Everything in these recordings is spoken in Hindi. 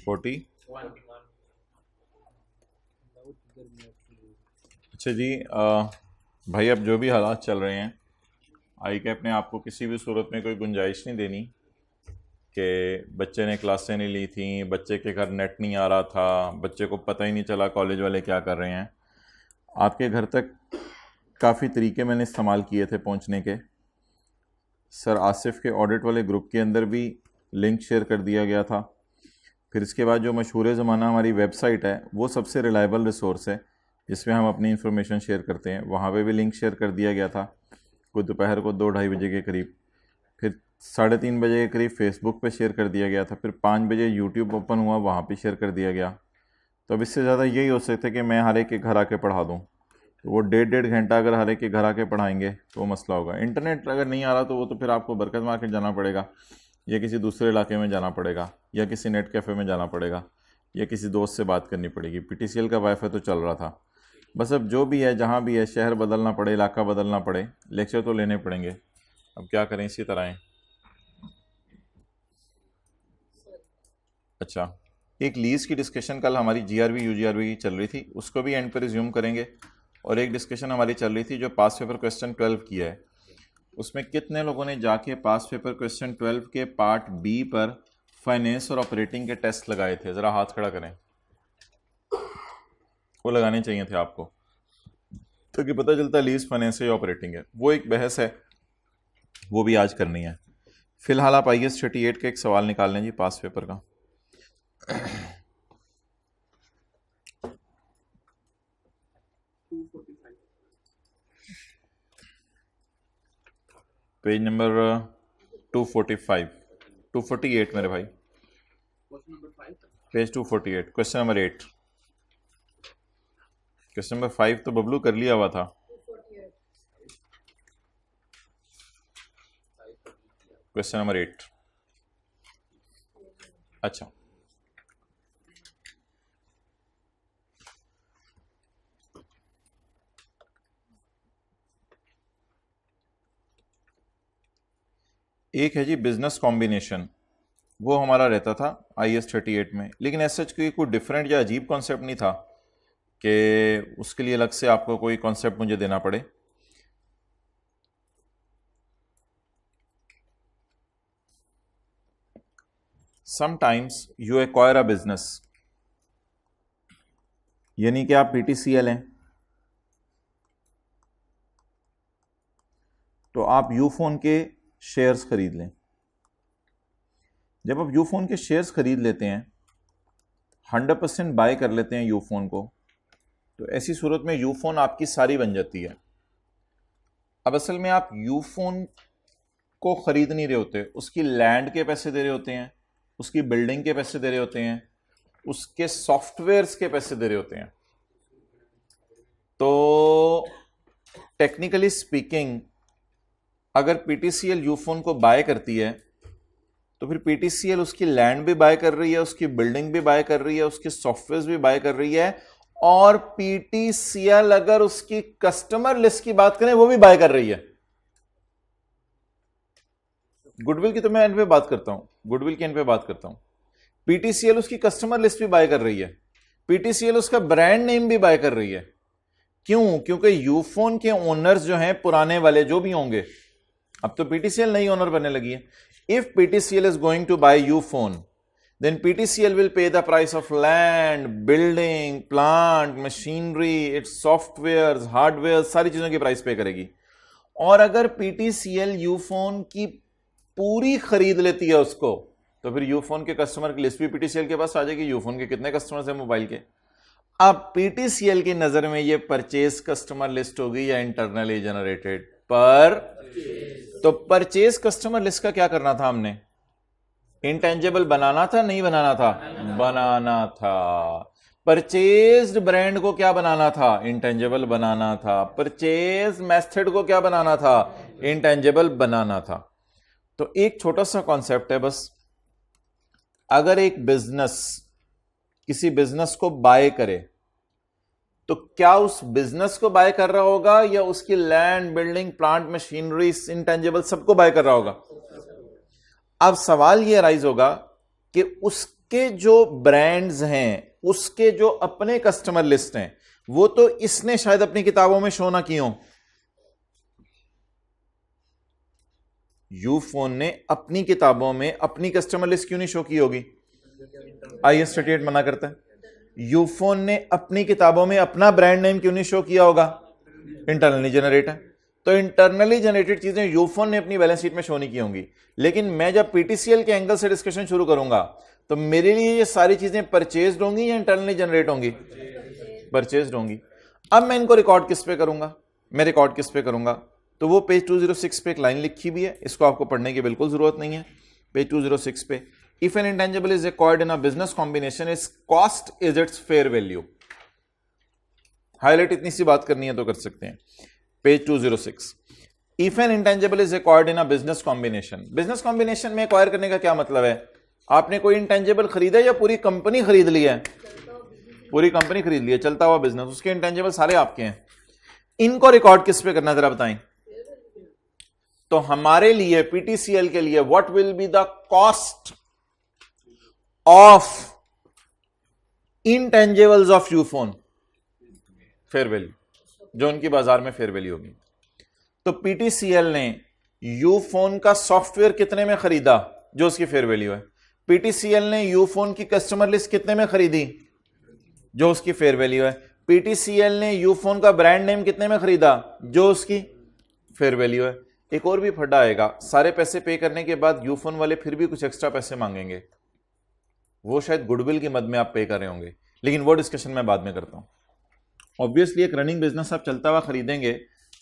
40। अच्छा जी, भाई अब जो भी हालात चल रहे हैं, आई कैप ने आपको किसी भी सूरत में कोई गुंजाइश नहीं देनी कि बच्चे ने क्लासें नहीं ली थी, बच्चे के घर नेट नहीं आ रहा था, बच्चे को पता ही नहीं चला कॉलेज वाले क्या कर रहे हैं। आपके घर तक काफ़ी तरीके मैंने इस्तेमाल किए थे पहुंचने के। सर आसिफ के ऑडिट वाले ग्रुप के अंदर भी लिंक शेयर कर दिया गया था। फिर इसके बाद जो मशहूर ज़माना हमारी वेबसाइट है, वो सबसे रिलायबल रिसोर्स है जिसमें हम अपनी इंफॉर्मेशन शेयर करते हैं, वहाँ पे भी लिंक शेयर कर दिया गया था कोई दोपहर को 2-2:30 बजे के करीब। फिर 3:30 बजे के करीब फेसबुक पे शेयर कर दिया गया था। फिर 5 बजे यूट्यूब ओपन हुआ, वहाँ पे शेयर कर दिया गया। तो अब इससे ज़्यादा यही हो सकता है कि मैं हर एक के घर आके पढ़ा दूँ, तो वो 1.5-1.5 घंटा अगर हर एक के घर आके पढ़ाएंगे तो वो मसला होगा। इंटरनेट अगर नहीं आ रहा तो वो तो फिर आपको बरकत मार्केट जाना पड़ेगा, या किसी दूसरे इलाके में जाना पड़ेगा, या किसी नेट कैफ़े में जाना पड़ेगा, या किसी दोस्त से बात करनी पड़ेगी। PTCL का वाईफाई तो चल रहा था। बस अब जो भी है, जहाँ भी है, शहर बदलना पड़े, इलाका बदलना पड़े, लेक्चर तो लेने पड़ेंगे। अब क्या करें, इसी तरह है। अच्छा, एक लीज़ की डिस्कशन कल हमारी GRV UGRV की चल रही थी, उसको भी एंड पर रिज्यूम करेंगे। और एक डिस्कशन हमारी चल रही थी जो पास पेपर क्वेश्चन 12 की है, उसमें कितने लोगों ने जाके पास पेपर क्वेश्चन 12 के पार्ट B पर फाइनेंस और ऑपरेटिंग के टेस्ट लगाए थे? ज़रा हाथ खड़ा करें। वो लगाने चाहिए थे आपको, ताकि पता चलता लीज फाइनेंस या ऑपरेटिंग है। वो एक बहस है, वो भी आज करनी है। फिलहाल आप IAS 38 का एक सवाल निकाल लें जी, पास पेपर का। पेज नंबर 245, 248 मेरे भाई, page 248, question number 8। Question number 5 तो बबलू कर लिया हुआ था। Question number 8। अच्छा, एक है जी बिजनेस कॉम्बिनेशन, वो हमारा रहता था IAS 38 में, लेकिन ऐसा कोई डिफरेंट या अजीब कॉन्सेप्ट नहीं था कि उसके लिए अलग से आपको कोई कॉन्सेप्ट मुझे देना पड़े। Sometimes you acquire a business, यानी कि आप PTCL हैं, तो आप यूफोन के शेयर्स खरीद लें। जब आप यूफोन के शेयर्स खरीद लेते हैं, 100% बाय कर लेते हैं यूफोन को, तो ऐसी सूरत में यूफोन आपकी सारी बन जाती है। अब असल में आप यूफोन को खरीद नहीं रहे होते, उसकी लैंड के पैसे दे रहे होते हैं, उसकी बिल्डिंग के पैसे दे रहे होते हैं, उसके सॉफ्टवेयर्स के पैसे दे रहे होते हैं। तो टेक्निकली स्पीकिंग, अगर PTCL यूफोन को बाय करती है तो फिर PTCL उसकी लैंड भी बाय कर रही है, उसकी बिल्डिंग भी बाय कर रही है, उसके सॉफ्टवेयर भी बाय कर रही है, और PTCL अगर उसकी कस्टमर लिस्ट की बात करें वो भी बाय कर रही है। गुडविल की तो मैं एंड पे बात करता हूं, गुडविल के एंड पे बात करता हूं। PTCL उसकी कस्टमर लिस्ट भी बाय कर रही है, PTCL उसका ब्रांड नेम भी बाय कर रही है। क्यों? क्योंकि यूफोन के ओनर्स जो हैं, पुराने वाले जो भी होंगे, अब तो PTCL नई ओनर बनने लगी है। If PTCL is going to buy Ufone, then PTCL will pay the price of land, building, plant, machinery, its softwares, hardware, सारी चीजों की प्राइस पे करेगी। और अगर PTCL Ufone की पूरी खरीद लेती है उसको, तो फिर Ufone के कस्टमर की लिस्ट भी PTCL के पास आ जाएगी। Ufone के कितने कस्टमर्स हैं मोबाइल के? अब PTCL की नजर में ये परचेज कस्टमर लिस्ट होगी या इंटरनली जनरेटेड? तो परचेज कस्टमर लिस्ट का क्या करना था हमने? इंटेंजेबल बनाना था, नहीं बनाना था? बनाना था। परचेज्ड ब्रांड को क्या बनाना था? इंटेंजेबल बनाना था। परचेज मेथड को क्या बनाना था? इंटेंजेबल बनाना था। तो एक छोटा सा कॉन्सेप्ट है बस, अगर एक बिजनेस किसी बिजनेस को बाय करे, तो क्या उस बिजनेस को बाय कर रहा होगा या उसकी land, building, plant, machinery, intangible सबको बाय कर रहा होगा? अब सवाल यह राइज होगा कि उसके जो ब्रांड्स हैं, उसके जो अपने कस्टमर लिस्ट हैं, वो तो इसने शायद अपनी किताबों में शो ना की हो। यूफोन ने अपनी किताबों में अपनी कस्टमर लिस्ट क्यों नहीं शो की होगी? IS 38 मना करता है। यूफोन ने अपनी किताबों में अपना ब्रांड नेम क्यों नहीं शो किया होगा? इंटरनली जनरेट है। तो इंटरनली जनरेटेड चीजें यूफोन ने अपनी बैलेंस शीट में शो नहीं की होंगी। लेकिन मैं जब पीटीसीएल के एंगल से डिस्कशन शुरू करूंगा तो मेरे लिए ये सारी चीजें परचेज होंगी या इंटरनली जनरेट होंगी? परचेज होंगी। अब मैं इनको रिकॉर्ड किस पे करूंगा? मैं रिकॉर्ड किस पे करूंगा? तो वो पेज 206 पे एक लाइन लिखी भी है, इसको आपको पढ़ने की बिल्कुल जरूरत नहीं है। पेज 206 पे, if N intangible is acquired in a business combination, is cost is it's fair value. Highlight इतनी सी बात करनी है तो कर सकते हैं। Page 206, if N intangible is acquired in a business combination. Business combination में एक्वायर करने का क्या मतलब है? आपने कोई इंटेंजिबल खरीदा या पूरी कंपनी खरीद ली है? पूरी कंपनी खरीद ली है, चलता हुआ बिजनेस, उसके इंटेंजिबल सारे आपके हैं। इनको रिकॉर्ड किस पे करना जरा बताएं। तो हमारे लिए, पीटीसीएल के लिए, what will be the cost of intangibles of Ufone? Fair value, जो उनकी बाजार में फेयर वैल्यू होगी। तो पीटीसीएल ने यूफोन का सॉफ्टवेयर कितने में खरीदा जो उसकी फेयर वैल्यू है? पीटीसीएल ने यूफोन की कस्टमर लिस्ट कितने में खरीदी जो उसकी फेयर वैल्यू है? पीटीसीएल ने यूफोन का ब्रांड नेम कितने में खरीदा जो उसकी फेयर वैल्यू है? एक और भी फड्डा आएगा, सारे पैसे पे करने के बाद यूफोन वाले फिर भी कुछ एक्स्ट्रा पैसे मांगेंगे। वो शायद गुडविल की मद में आप पे कर रहे होंगे, लेकिन वो डिस्कशन मैं बाद में करता हूं। ऑब्वियसली एक रनिंग बिजनेस आप चलता हुआ खरीदेंगे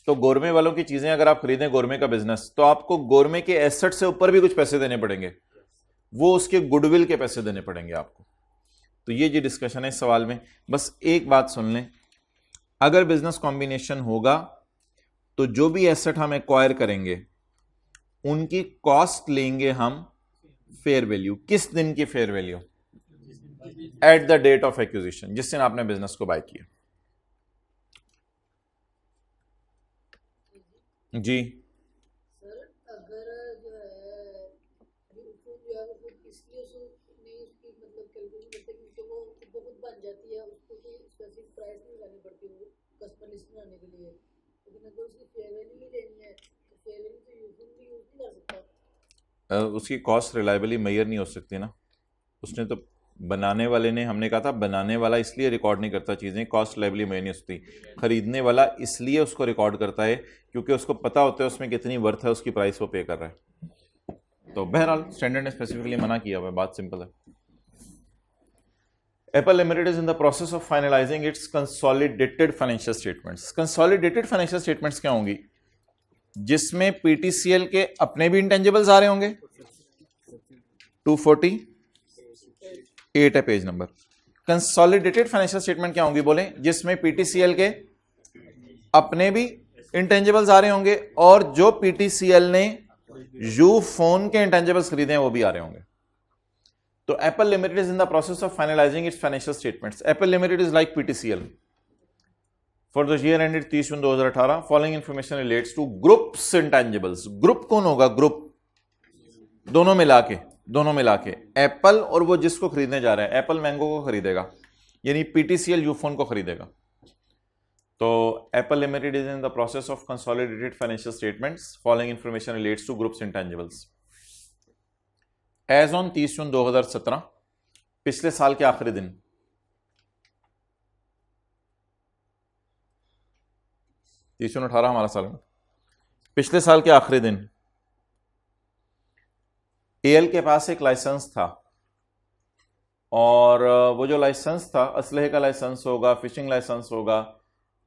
तो गोरमे वालों की चीजें अगर आप खरीदें, गोरमे का बिजनेस, तो आपको गोरमे के एसेट से ऊपर भी कुछ पैसे देने पड़ेंगे, वो उसके गुडविल के पैसे देने पड़ेंगे आपको। तो ये जो डिस्कशन है इस सवाल में, बस एक बात सुन लें, अगर बिजनेस कॉम्बिनेशन होगा तो जो भी एसेट हम एक्वायर करेंगे उनकी कॉस्ट लेंगे हम फेयर वैल्यू। किस दिन की fair value? At the date of acquisition, जिस दिन आपने बिजनेस को बाय किया। जी सर, अगर जो है इसलिए नहीं उसकी मतलब कैलकुलेशन करते क्योंकि वो बहुत बन जाती है, उसको कोई स्पेसिफिक प्राइस नहीं लगानी पड़ती वो कस्टमर लिस्ट में आने के लिए। लेकिन अगर उसकी फेयर वैल्यू ही लेनी है तो फेयर वैल्यू तो यूजुअली भी यूज नहीं कर सकता। उसकी कॉस्ट रिलायबली मेजर नहीं हो सकती ना। उसने तो बनाने वाले ने, हमने कहा था बनाने वाला इसलिए रिकॉर्ड नहीं करता चीज़ें, कॉस्ट लाइबली मेजर नहीं होती। खरीदने वाला इसलिए उसको रिकॉर्ड करता है क्योंकि उसको पता होता है उसमें कितनी वर्थ है, उसकी प्राइस वो पे कर रहा है। तो बहरहाल स्टैंडर्ड ने स्पेसिफिकली मना किया हुआ है, बात सिंपल है। Apple limited is in the process of finalising its consolidated financial statements. Consolidated financial statements क्या होंगी? जिसमें पीटीसीएल के अपने भी इंटेंजिबल्स आ रहे होंगे। 248 है page number. Consolidated financial statement क्या होंगी बोले? जिसमें पीटीसीएल के अपने भी इंटेंजिबल्स आ रहे होंगे और जो पीटीसीएल ने यूफोन के इंटेंजिबल्स खरीदे हैं वो भी आ रहे होंगे। तो Apple limited is in the process of finalising its financial statements. Apple limited is like PTCL for the year ended 30/6/2018। Following information relates to groups intangibles. Group कौन होगा? ग्रुप दोनों मिला के एप्पल और वो जिसको खरीदने जा रहे हैं। एप्पल मैंगो को खरीदेगा, यानी पीटीसीएल यूफोन को खरीदेगा। तो Apple limited is in the process of consolidated financial statements. Following information relates to groups intangibles as on 30 June 2017, पिछले साल के आखिरी दिन। 30 जून 18 हमारा साल, पिछले साल के आखिरी दिन एएल के पास एक लाइसेंस था और वो जो लाइसेंस था, असलहे का लाइसेंस होगा, फिशिंग लाइसेंस होगा,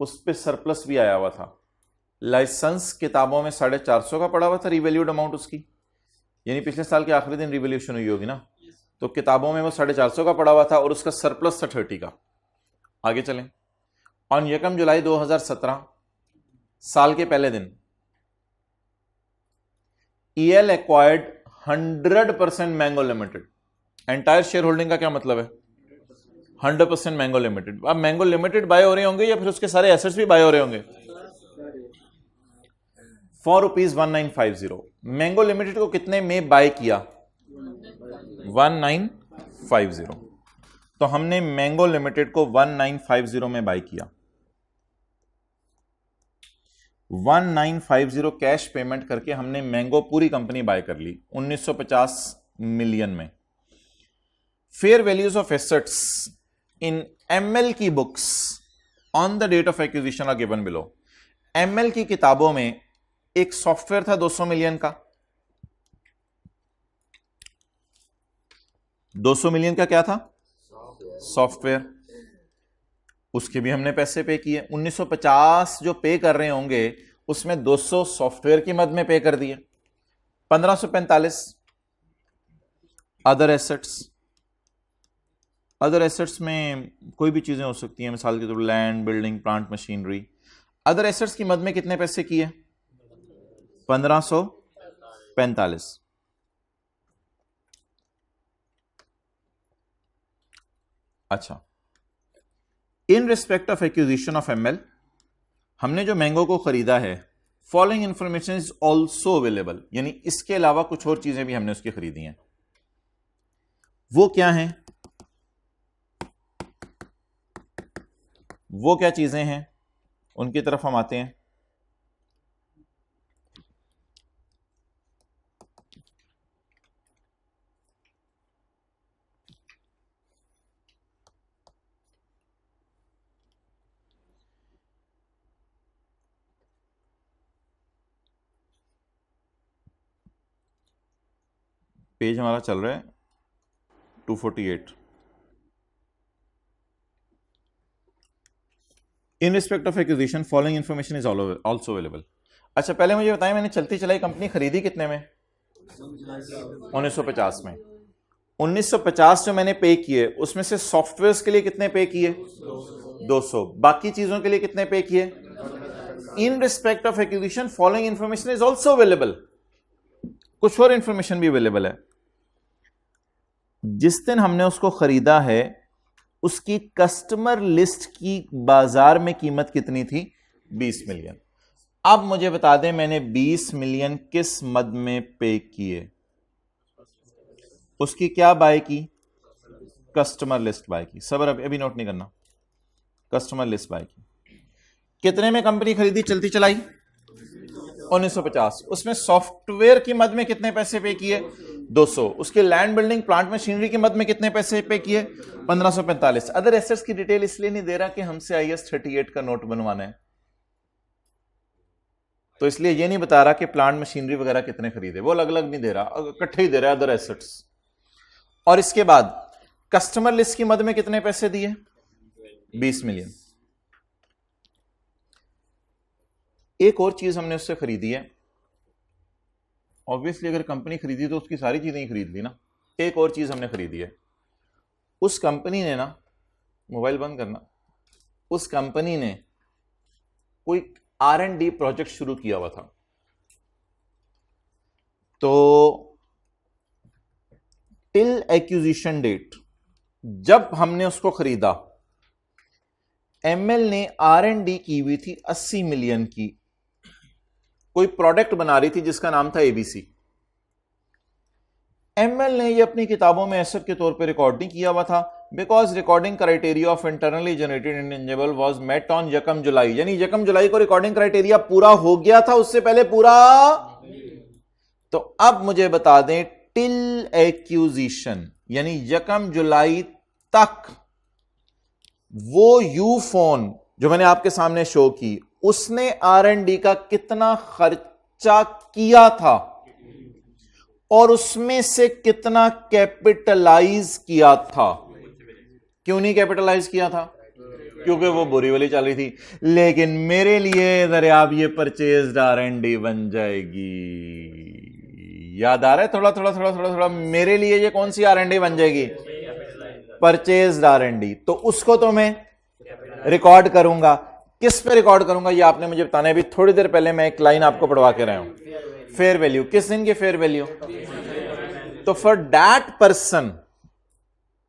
उस पर सरप्लस भी आया हुआ था। लाइसेंस किताबों में 450 का पड़ा हुआ था रिवैल्यूड अमाउंट उसकी, यानी पिछले साल के आखिरी दिन रिवैल्यूशन हुई होगी ना, तो किताबों में वो 450 का पड़ा हुआ था और उसका सरप्लस था 30 का। आगे चलें। ऑन 1 जुलाई 2017, साल के पहले दिन, EL acquired 100% mango limited. Entire share holding का क्या मतलब है? 100% मैंगो लिमिटेड। अब मैंगो लिमिटेड बाय हो रहे होंगे या फिर उसके सारे एसेट्स भी बाय हो रहे होंगे? ₹4,1950। मैंगो लिमिटेड को कितने में बाय किया? 1950 1950। तो हमने मैंगो लिमिटेड को 1950 में बाय किया। 1950 कैश पेमेंट करके हमने मैंगो पूरी कंपनी बाय कर ली 1950 मिलियन में। Fair values of assets in ML की books on the date of acquisition are given below. ML की किताबों में एक सॉफ्टवेयर था 200 मिलियन का। 200 मिलियन का क्या था? सॉफ्टवेयर। उसके भी हमने पैसे पे किए। 1950 जो पे कर रहे होंगे उसमें 200 सॉफ्टवेयर की मद में पे कर दिए। 1545 अदर एसेट्स। अदर एसेट्स में कोई भी चीजें हो सकती हैं, मिसाल के तौर पर land, building, plant, machinery. Other assets की मद में कितने पैसे किए? 1545। अच्छा, in respect of acquisition of ML हमने जो मैंगो को खरीदा है, following information is also available, यानी इसके अलावा कुछ और चीजें भी हमने उसकी खरीदी हैं। वो क्या हैं? वो क्या चीजें हैं, उनकी तरफ हम आते हैं। पेज हमारा चल रहा है 248। In respect of acquisition following information is also available. अच्छा, पहले मुझे बताएं, मैंने चलती चलाई कंपनी खरीदी कितने में? 1950 में। 1950 जो मैंने पे किए उसमें से सॉफ्टवेयर्स के लिए कितने पे किए? 200। बाकी चीजों के लिए कितने पे किए? In respect of acquisition following information is also available. कुछ और इंफॉर्मेशन भी अवेलेबल है। जिस दिन हमने उसको खरीदा है उसकी कस्टमर लिस्ट की बाजार में कीमत कितनी थी? 20 मिलियन। अब मुझे बता दें मैंने 20 मिलियन किस मद में पे किए? उसकी क्या बाय की? कस्टमर लिस्ट बाय की। सबर अभी नोट नहीं करना। कस्टमर लिस्ट बाय की। कितने में कंपनी खरीदी चलती चलाई? 1950। उसमें सॉफ्टवेयर की मद में कितने पैसे पे किए? 200। उसके लैंड, बिल्डिंग, प्लांट, मशीनरी की मद में कितने पैसे पे किए? 1545। अदर एसेट्स की डिटेल इसलिए नहीं दे रहा कि हमसे IAS 38 का नोट बनवाना है, तो इसलिए ये नहीं बता रहा कि प्लांट, मशीनरी वगैरह कितने खरीदे, वो अलग अलग नहीं दे रहा, इकट्ठे ही दे रहा है अदर एसेट्स। और इसके बाद कस्टमर लिस्ट की मद में कितने पैसे दिए? 20 मिलियन। एक और चीज हमने उससे खरीदी है। ऑब्वियसली अगर कंपनी खरीदी तो उसकी सारी चीजें ही खरीद ली ना। एक और चीज हमने खरीदी है। उस कंपनी ने ना, मोबाइल बंद करना, उस कंपनी ने कोई R&D प्रोजेक्ट शुरू किया हुआ था। तो टिल एक्विजिशन डेट जब हमने उसको खरीदा, ML ने R&D की हुई थी 80 मिलियन की। कोई प्रोडक्ट बना रही थी जिसका नाम था ABC। ML ने ये अपनी किताबों में एसेट के तौर पे रिकॉर्ड नहीं किया हुआ था, because recording criteria of internally generated intangible was met on 1 July, यानी 1 जुलाई को रिकॉर्डिंग क्राइटेरिया पूरा हो गया था, उससे पहले पूरा। तो अब मुझे बता दें टिल एक्विजिशन यानी 1 जुलाई तक वो यूफोन जो मैंने आपके सामने शो की, उसने R&D का कितना खर्चा किया था और उसमें से कितना कैपिटलाइज किया था। क्यों नहीं कैपिटलाइज किया था? क्योंकि वो बुरी वाली चल रही थी। लेकिन मेरे लिए दरियाब ये परचेज्ड R&D बन जाएगी। याद आ रहा है? थोड़ा थोड़ा थोड़ा थोड़ा थोड़ा मेरे लिए ये कौन सी R&D बन जाएगी? Purchased R&D। तो उसको तो मैं रिकॉर्ड करूंगा। किस पे रिकॉर्ड करूंगा ये आपने मुझे बताना है। अभी थोड़ी देर पहले मैं एक लाइन आपको पढ़वा के रहा हूं। फेयर वैल्यू, किस दिन की फेयर वैल्यू? तो फॉर दैट पर्सन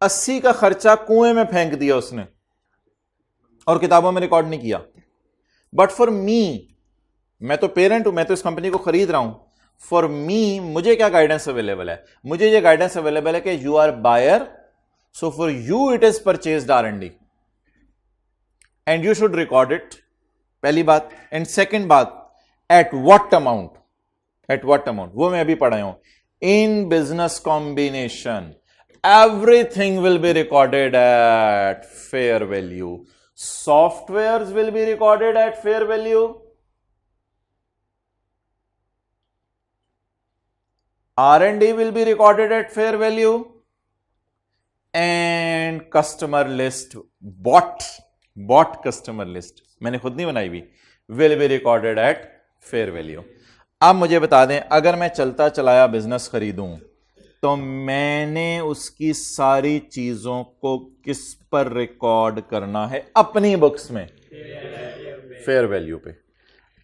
80 का खर्चा कुएं में फेंक दिया उसने और किताबों में रिकॉर्ड नहीं किया। बट फॉर मी, मैं तो पेरेंट हूं, मैं तो इस कंपनी को खरीद रहा हूं। फॉर मी, मुझे क्या गाइडेंस अवेलेबल है? मुझे ये गाइडेंस अवेलेबल है कि you are buyer So for you it is purchased R&D and you should record it. पहली बात. And second बात, at what amount? At what amount? वो मैं अभी पढ़ाया हूं. In business combination, everything will be recorded at fair value. Softwares will be recorded at fair value. R&D will be recorded at fair value. And customer list, bought customer list, मैंने खुद नहीं बनाई भी, will be recorded at fair value. अब मुझे बता दें, अगर मैं चलता चलाया बिजनेस खरीदूं तो मैंने उसकी सारी चीजों को किस पर रिकॉर्ड करना है? अपनी बुक्स में, फेयर वैल्यू पे.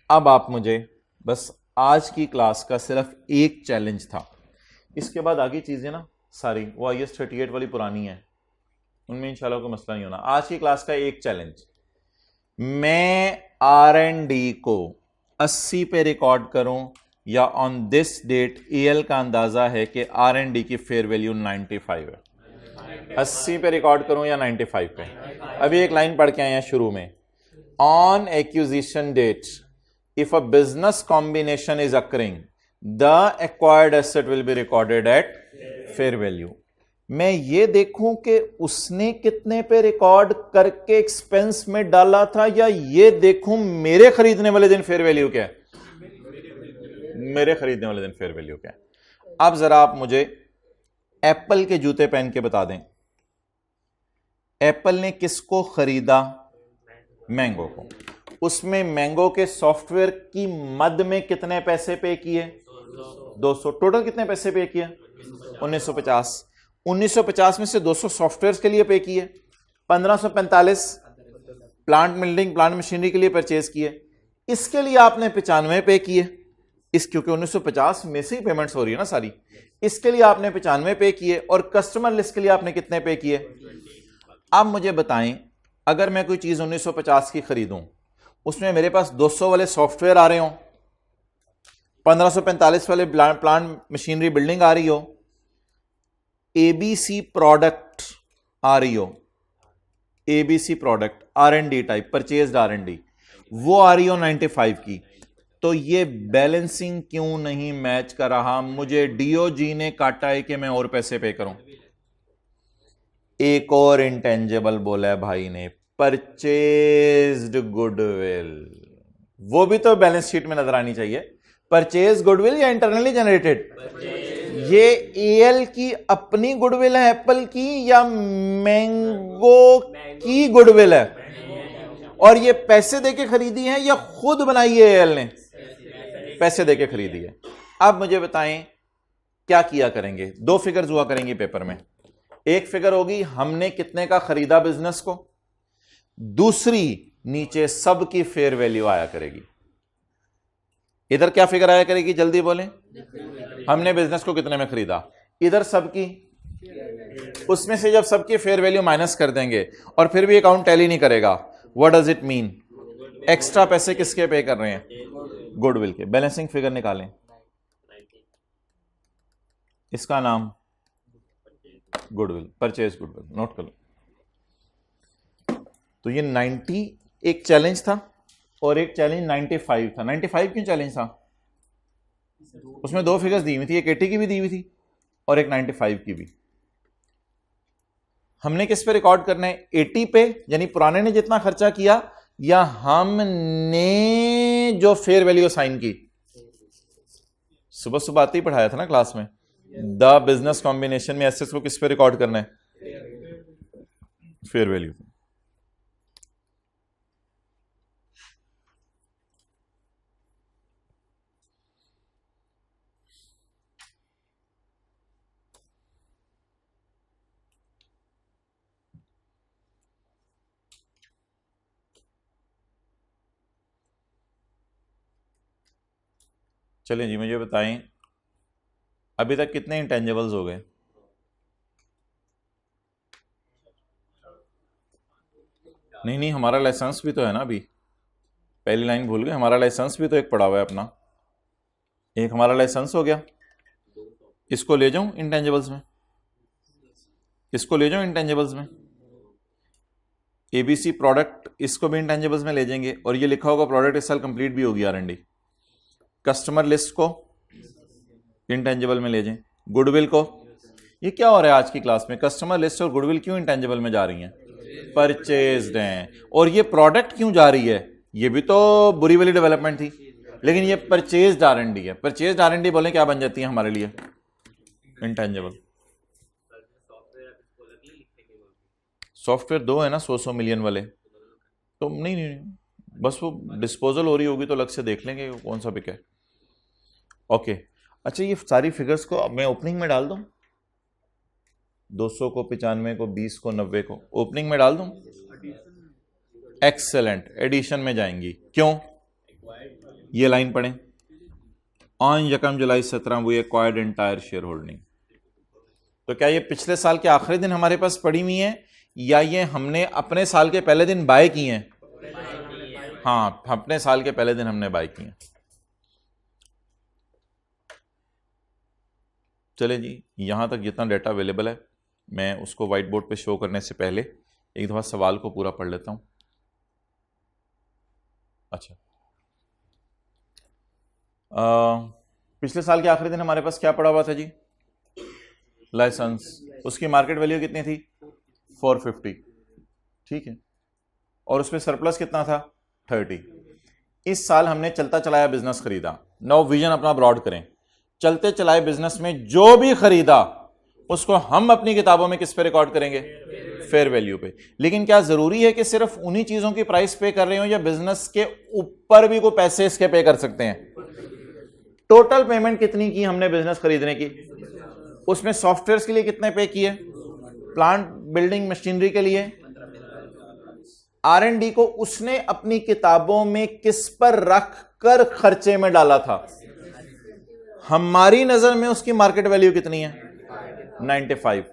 अब आप मुझे बस आज की क्लास का सिर्फ एक चैलेंज था, इसके बाद आगे चीजें ना सारी वो IS 38 वाली पुरानी है, उनमें इंशाल्लाह कोई मसला नहीं होना. आज की क्लास का एक चैलेंज, मैं R&D को 80 पे रिकॉर्ड करूं या ऑन दिस डेट AL का अंदाजा है कि R&D की फेयर वैल्यू 95 है. 80 पे रिकॉर्ड करूं या 95 पे? अभी एक लाइन पढ़ के आए हैं शुरू में. On acquisition date, if a business combination is occurring, the acquired asset will be recorded at fair value. मैं ये देखूं कि उसने कितने पे रिकॉर्ड करके एक्सपेंस में डाला था, या ये देखूं मेरे खरीदने वाले दिन फेयर वैल्यू क्या है? मेरे खरीदने वाले दिन फेयर वैल्यू क्या है? अब जरा आप मुझे एप्पल के जूते पहन के बता दें, एप्पल ने किसको खरीदा? मैंगो को. उसमें मैंगो के सॉफ्टवेयर की मद में कितने पैसे पे किए? 200. टोटल कितने पैसे पे किए? 1950. 1950 में से 200 सॉफ्टवेयर के लिए पे किए, 1545 प्लांट बिल्डिंग प्लांट मशीनरी के लिए परचेज किए. इसके लिए आपने 95 पे किए, इस क्योंकि 1950 में से ही पेमेंट्स हो रही है ना सारी, इसके लिए आपने 95 पे किए. और कस्टमर लिस्ट के लिए आपने कितने पे किए? अब मुझे बताएं, अगर मैं कोई चीज 1950 की खरीदूं, उसमें मेरे पास 200 वाले सॉफ्टवेयर आ रहे हो, 1545 वाले प्लांट मशीनरी बिल्डिंग आ रही हो, ABC प्रोडक्ट आ रही हो, ABC product R&D type purchased R&D, वो आ रही हो 95 की, तो ये बैलेंसिंग क्यों नहीं मैच कर रहा? मुझे DOG ने काटा है कि मैं और पैसे पे करूं. एक और इंटेंजेबल बोला है भाई ने, परचेज्ड गुडविल. वो भी तो बैलेंस शीट में नजर आनी चाहिए. परचेज गुडविल या इंटरनली जनरेटेड? ये AL की अपनी गुडविल है एप्पल की, या मैंगो की गुडविल है? और ये पैसे देके खरीदी है या खुद बनाई है AL ने? पैसे देके खरीदी है. अब मुझे बताएं क्या किया करेंगे? 2 फिगर्स हुआ करेंगी पेपर में. एक फिगर होगी हमने कितने का खरीदा बिजनेस को, दूसरी नीचे सब की फेयर वैल्यू आया करेगी. इधर क्या फिगर आया करेगी? जल्दी बोलें. हमने बिजनेस को कितने में खरीदा, इधर सबकी, उसमें से जब सबकी फेयर वैल्यू माइनस कर देंगे और फिर भी अकाउंट टैली नहीं करेगा, what does it mean? Extra पैसे किसके पे कर रहे हैं? गुडविल के. बैलेंसिंग फिगर निकालें, इसका नाम गुडविल, परचेज गुडविल, नोट कर लो. तो ये 90 एक चैलेंज था और एक चैलेंज 95 था. 95 क्यों चैलेंज था? उसमें 2 फिगर्स दी हुई थी, एक 80 की भी दी हुई थी और एक 95 की भी. हमने किस पे रिकॉर्ड करना है? 80 पे, यानी पुराने ने जितना खर्चा किया, या हमने जो फेयर वैल्यू साइन की? सुबह सुबह आते ही पढ़ाया था ना क्लास में, द बिजनेस कॉम्बिनेशन में एसेट्स को किस पे रिकॉर्ड करना है? Fair value. चलिए जी, मुझे बताएं अभी तक कितने इंटेंजिबल्स हो गए? नहीं, हमारा लाइसेंस भी तो है ना. अभी पहली लाइन भूल गए, हमारा लाइसेंस भी तो एक पड़ा हुआ है अपना. एक हमारा लाइसेंस हो गया, इसको ले जाऊं इंटेंजिबल्स में? इसको ले जाओ इंटेंजिबल्स में, एबीसी प्रोडक्ट, इसको भी इंटेंजिबल्स में ले जाएंगे, और ये लिखा होगा प्रोडक्ट इस साल कंप्लीट भी होगी R&D। कस्टमर लिस्ट को इंटेंजिबल में ले जाएं, गुडविल को, ये क्या हो रहा है आज की क्लास में, कस्टमर लिस्ट और गुडविल क्यों इंटेंजिबल में जा रही हैं, परचेज्ड हैं, और ये प्रोडक्ट क्यों जा रही है, ये भी तो बुरी वाली डेवलपमेंट थी, लेकिन ये परचेज्ड R&D है। परचेज्ड R&D बोले क्या बन जाती है हमारे लिए, इंटेंजिबल। सॉफ्टवेयर दो है ना 100 मिलियन वाले, तो नहीं, बस वो डिस्पोजल हो रही होगी तो अलग से देख लेंगे कौन सा बिक है। ओके, अच्छा ये सारी फिगर्स को अब मैं ओपनिंग में डाल दूं, 200 को, 95 को, 20 को, 90 को ओपनिंग में डाल दूं, एक्सेलेंट, एडिशन में जाएंगी। क्यों, ये लाइन पढ़ें, ऑन यकम July 17 we acquired entire share holding. तो क्या ये पिछले साल के आखिरी दिन हमारे पास पड़ी हुई है, या ये हमने अपने साल के पहले दिन बाय की हैं? हाँ, अपने साल के पहले दिन हमने बाय की हैं। चले जी, यहां तक जितना डेटा अवेलेबल है मैं उसको व्हाइट बोर्ड पे शो करने से पहले एक दफा सवाल को पूरा पढ़ लेता हूं। अच्छा, पिछले साल के आखिरी दिन हमारे पास क्या पड़ा हुआ था जी, लाइसेंस, उसकी मार्केट वैल्यू कितनी थी 450, ठीक है, और उसमें सरप्लस कितना था 30। इस साल हमने चलता चलाया बिजनेस खरीदा, नौ विजन अपना ब्रॉड करें, चलते चलाए बिजनेस में जो भी खरीदा उसको हम अपनी किताबों में किस पे रिकॉर्ड करेंगे, फेयर वैल्यू पे। लेकिन क्या जरूरी है कि सिर्फ उन्हीं चीजों की प्राइस पे कर रहे हो, या बिजनेस के ऊपर भी कोई पैसे इसके पे कर सकते हैं? टोटल पेमेंट कितनी की हमने बिजनेस खरीदने की, उसमें सॉफ्टवेयर के लिए कितने पे किए, प्लांट बिल्डिंग मशीनरी के लिए, R&D को उसने अपनी किताबों में किस पर रख कर खर्चे में डाला था, हमारी नजर में उसकी मार्केट वैल्यू कितनी है 95,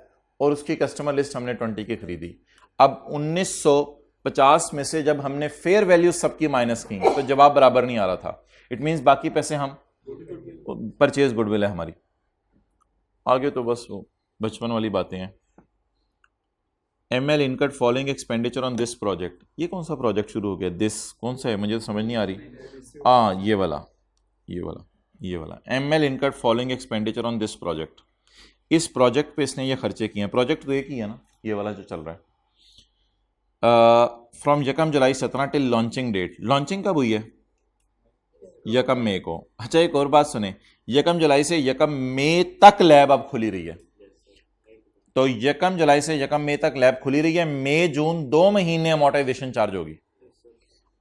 और उसकी कस्टमर लिस्ट हमने 20 की खरीदी। अब 1950 में से जब हमने फेयर वैल्यू सबकी माइनस की तो जवाब बराबर नहीं आ रहा था, इट मींस बाकी पैसे हम परचेज गुडविल है हमारी। आगे तो बस वो बचपन वाली बातें हैं। ML इनकट following expenditure on this project, ये कौन सा प्रोजेक्ट शुरू हो गया, दिस कौन सा है, मुझे तो समझ नहीं आ रही। ये वाला ML इनकट following expenditure on this project, इस प्रोजेक्ट पे इसने ये खर्चे किए हैं। प्रोजेक्ट तो एक ही है ना, ये वाला जो चल रहा है। फ्रॉम यकम July 17 till launching date, launching कब हुई है, यकम मई को। अच्छा एक और बात सुने, यकम जुलाई से यकम मई तक लैब अब खुली रही है, तो यकम जुलाई से यकम मई तक लैब खुली रही है, मई जून 2 महीने अमोर्टाइजेशन चार्ज होगी,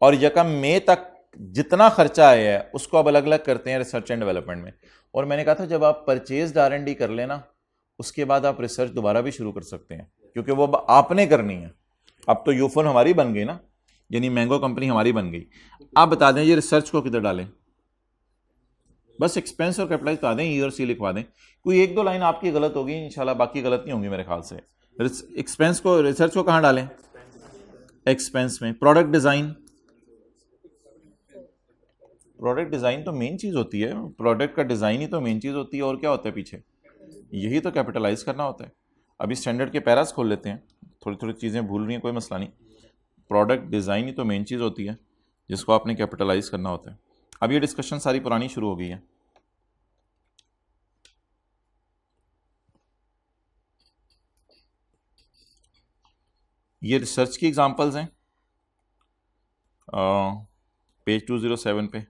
और यकम मई तक जितना खर्चा आया है उसको अब अलग अलग करते हैं रिसर्च एंड डेवलपमेंट में। और मैंने कहा था जब आप परचेज R&D कर लेना उसके बाद आप रिसर्च दोबारा भी शुरू कर सकते हैं, क्योंकि वो अब आपने करनी है। अब तो यूफोन हमारी बन गई ना, यानी मैंगो कंपनी हमारी बन गई। आप बता दें ये रिसर्च को किधर डालें, बस एक्सपेंस और कैपिटलाइज बता दें, ई और सी लिखवा दें, कोई एक दो लाइन आपकी गलत होगी इंशाल्लाह, बाकी गलत नहीं होंगी मेरे ख्याल से। एक्सपेंस को, रिसर्च को कहां डालें, एक्सपेंस में। प्रोडक्ट डिजाइन, प्रोडक्ट डिजाइन तो मेन चीज होती है, प्रोडक्ट का डिजाइन ही तो मेन चीज होती है, और क्या होता है पीछे, यही तो कैपिटलाइज करना होता है। अभी स्टैंडर्ड के पैरास खोल लेते हैं, थोड़ी थोड़ी चीजें भूल रही हैं, कोई मसला नहीं, प्रोडक्ट डिजाइन ही तो मेन चीज होती है जिसको आपने कैपिटलाइज करना होता है। अब ये डिस्कशन सारी पुरानी शुरू हो गई है। ये रिसर्च की एग्जांपल्स हैं, पेज 207 पे।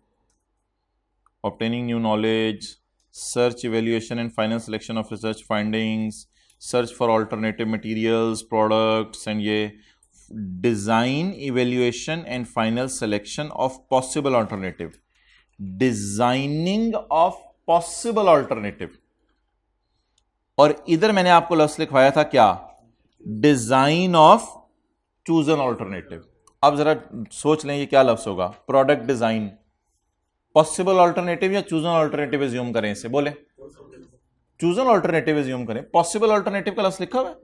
Obtaining new knowledge, search evaluation and final selection of research findings, search for alternative materials products, and ये design evaluation and final selection of possible alternative, designing of possible alternative. और इधर मैंने आपको लफ्ज लिखवाया था क्या, डिजाइन ऑफ चूजन ऑल्टरनेटिव। अब जरा सोच लें ये क्या लफ्ज होगा, प्रोडक्ट डिजाइन, पॉसिबल ऑल्टरनेटिव या चूजन ऑल्टरनेटिव एज्यूम करें, इसे बोले चूजन ऑल्टरनेटिव एज्यूम करें, पॉसिबल ऑल्टरनेटिव का लफ्ज लिखा हुआ है।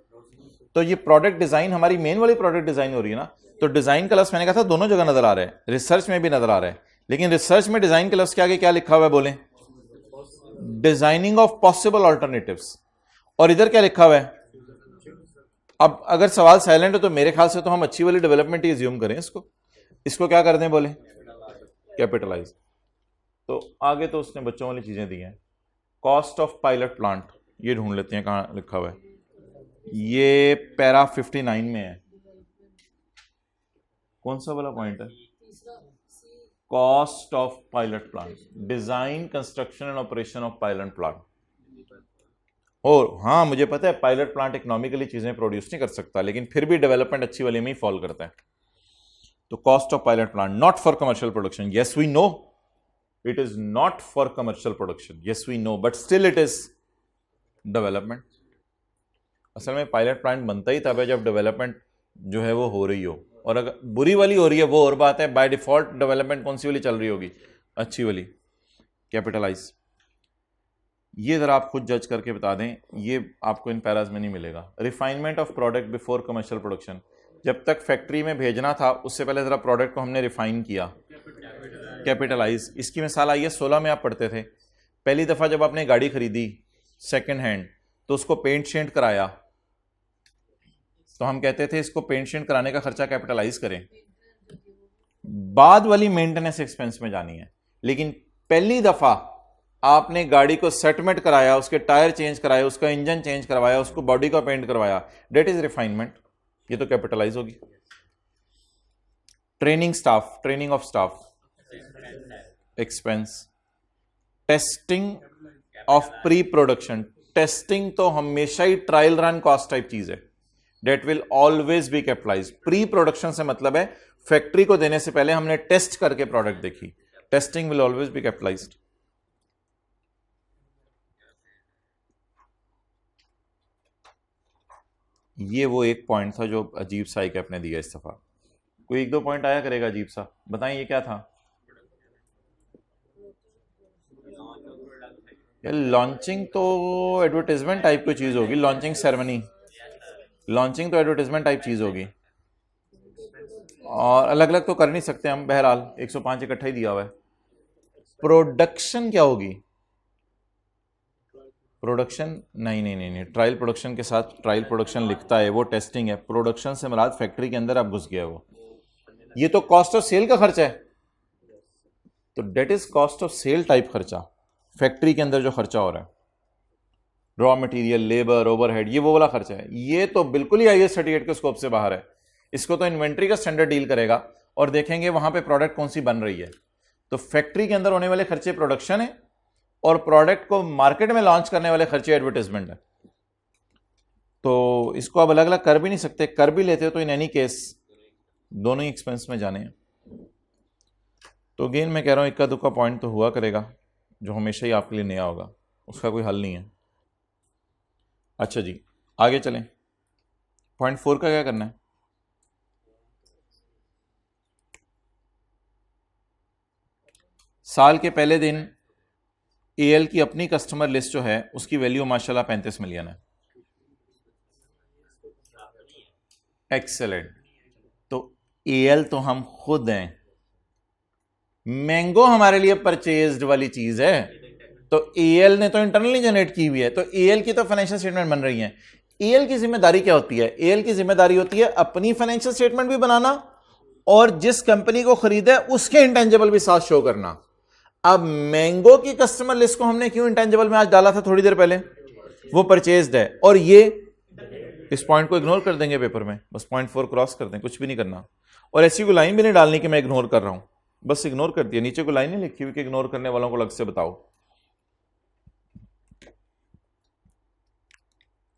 तो ये प्रोडक्ट डिजाइन हमारी मेन वाली प्रोडक्ट डिजाइन हो रही है ना, तो डिजाइन का लफ्ज मैंने कहा था दोनों जगह नजर आ रहा है, रिसर्च में भी नजर आ रहा है, लेकिन रिसर्च में डिजाइन के लफ्ज के आगे क्या लिखा हुआ है, बोले डिजाइनिंग ऑफ पॉसिबल ऑल्टरनेटिव्स, और इधर क्या लिखा हुआ है, अब अगर सवाल साइलेंट है तो मेरे ख्याल से तो हम अच्छी वाली डेवलपमेंट ही एज्यूम करें इसको क्या कर दें, बोले कैपिटलाइज। तो आगे तो उसने बच्चों वाली चीजें दी हैं। कॉस्ट ऑफ पायलट प्लांट, ये ढूंढ लेते हैं कहाँ लिखा हुआ है, ये पैरा 59 में है। कौन सा वाला पॉइंट है? Cost of pilot plant, design construction and operation of pilot plant. और हाँ मुझे पता है पायलट प्लांट इकोनॉमिकली चीजें प्रोड्यूस नहीं कर सकता, लेकिन फिर भी डेवलपमेंट अच्छी वाली में ही फॉल करता है। तो cost of pilot plant not for commercial production, yes we know it is not for commercial production, yes we know, but still it is development. असल में पायलट प्लांट बनता ही तब है जब डेवलपमेंट जो है वो हो रही हो, और अगर बुरी वाली हो रही है वो और बात है। बाय डिफॉल्ट डेवलपमेंट कौन सी वाली चल रही होगी? अच्छी वाली, कैपिटलाइज। ये जरा आप खुद जज करके बता दें, ये आपको इन पैराज में नहीं मिलेगा। Refinement of product before commercial production, जब तक फैक्ट्री में भेजना था उससे पहले जरा प्रोडक्ट को हमने रिफाइन किया, कैपिटलाइज। इसकी मिसाल आई है 16 में, आप पढ़ते थे पहली दफा जब आपने गाड़ी खरीदी सेकंड हैंड तो उसको पेंट शेंट कराया, तो हम कहते थे इसको पेंट शेंट कराने का खर्चा कैपिटलाइज करें। बाद वाली मेंटेनेंस एक्सपेंस में जानी है, लेकिन पहली दफा आपने गाड़ी को सेटमेंट कराया, उसके टायर चेंज कराए, उसका इंजन चेंज करवाया, उसको बॉडी का पेंट करवाया, डेट इज रिफाइनमेंट, ये तो कैपिटलाइज होगी। Training staff, training of staff expense. Testing of pre production, testing तो हमेशा ही ट्रायल रन कॉस्ट टाइप चीज है, that will always be capitalise. Pre production से मतलब है फैक्ट्री को देने से पहले हमने टेस्ट करके प्रोडक्ट देखी, testing will always B capitalised. ये वो एक पॉइंट था जो अजीब सा एक आपने दिया इस दफा। कोई एक दो पॉइंट आया करेगा अजीब सा, बताएं ये क्या था? लॉन्चिंग तो एडवर्टाइजमेंट टाइप की चीज होगी, लॉन्चिंग सेरेमनी, लॉन्चिंग तो एडवर्टाइजमेंट टाइप चीज होगी, और अलग अलग तो कर नहीं सकते हम, बहरहाल 105 इकट्ठा ही दिया हुआ है। प्रोडक्शन क्या होगी? प्रोडक्शन नहीं नहीं नहीं नहीं, ट्रायल प्रोडक्शन के साथ ट्रायल प्रोडक्शन लिखता है वो टेस्टिंग है। प्रोडक्शन से मुराद फैक्ट्री के अंदर आप घुस गए हो, ये तो कॉस्ट ऑफ सेल का खर्चा है, तो that is cost of sale type खर्चा, फैक्ट्री के अंदर जो खर्चा हो रहा है, रॉ मटेरियल, लेबर, ओवरहेड, ये वो वाला खर्चा है। ये तो बिल्कुल ही IAS 38 के स्कोप से बाहर है। इसको तो इन्वेंट्री का स्टैंडर्ड डील करेगा और देखेंगे वहां पे प्रोडक्ट कौन सी बन रही है। तो फैक्ट्री के अंदर होने वाले खर्चे प्रोडक्शन है, और प्रोडक्ट को मार्केट में लॉन्च करने वाले खर्चे एडवर्टाइजमेंट है। तो इसको आप अलग अलग कर भी नहीं सकते, कर भी लेते हो तो इन एनी केस दोनों ही एक्सपेंस में जाने हैं। तो अगेन मैं कह रहा हूं इक्का दुक्का पॉइंट तो हुआ करेगा जो हमेशा ही आपके लिए नया होगा, उसका कोई हल नहीं है। अच्छा जी आगे चलें, पॉइंट 4 का क्या करना है? साल के पहले दिन AL की अपनी कस्टमर लिस्ट जो है उसकी वैल्यू माशाल्लाह 35 मिलियन है। एक्सेलेंट। तो AL तो हम खुद हैं, मैंगो हमारे लिए परचेज्ड वाली चीज है, तो AL ने तो इंटरनली जनरेट की हुई है, तो AL की तो फाइनेंशियल स्टेटमेंट बन रही है। AL की जिम्मेदारी क्या होती है? AL की जिम्मेदारी होती है अपनी फाइनेंशियल स्टेटमेंट भी बनाना और जिस कंपनी को खरीदा है उसके इंटेंजिबल भी साथ शो करना। अब मैंगो की कस्टमर लिस्ट को हमने क्यों इंटेंजिबल में आज डाला था थोड़ी देर पहले? वो परचेज्ड है, और ये इस पॉइंट को इग्नोर कर देंगे पेपर में, बस पॉइंट 4 क्रॉस कर दें, कुछ भी नहीं करना। और ऐसी कोई लाइन भी नहीं डालनी कि मैं इग्नोर कर रहा हूं, बस इग्नोर कर दिया। नीचे कोई लाइन नहीं लिखी हुई कि इग्नोर करने वालों को अलग से बताओ।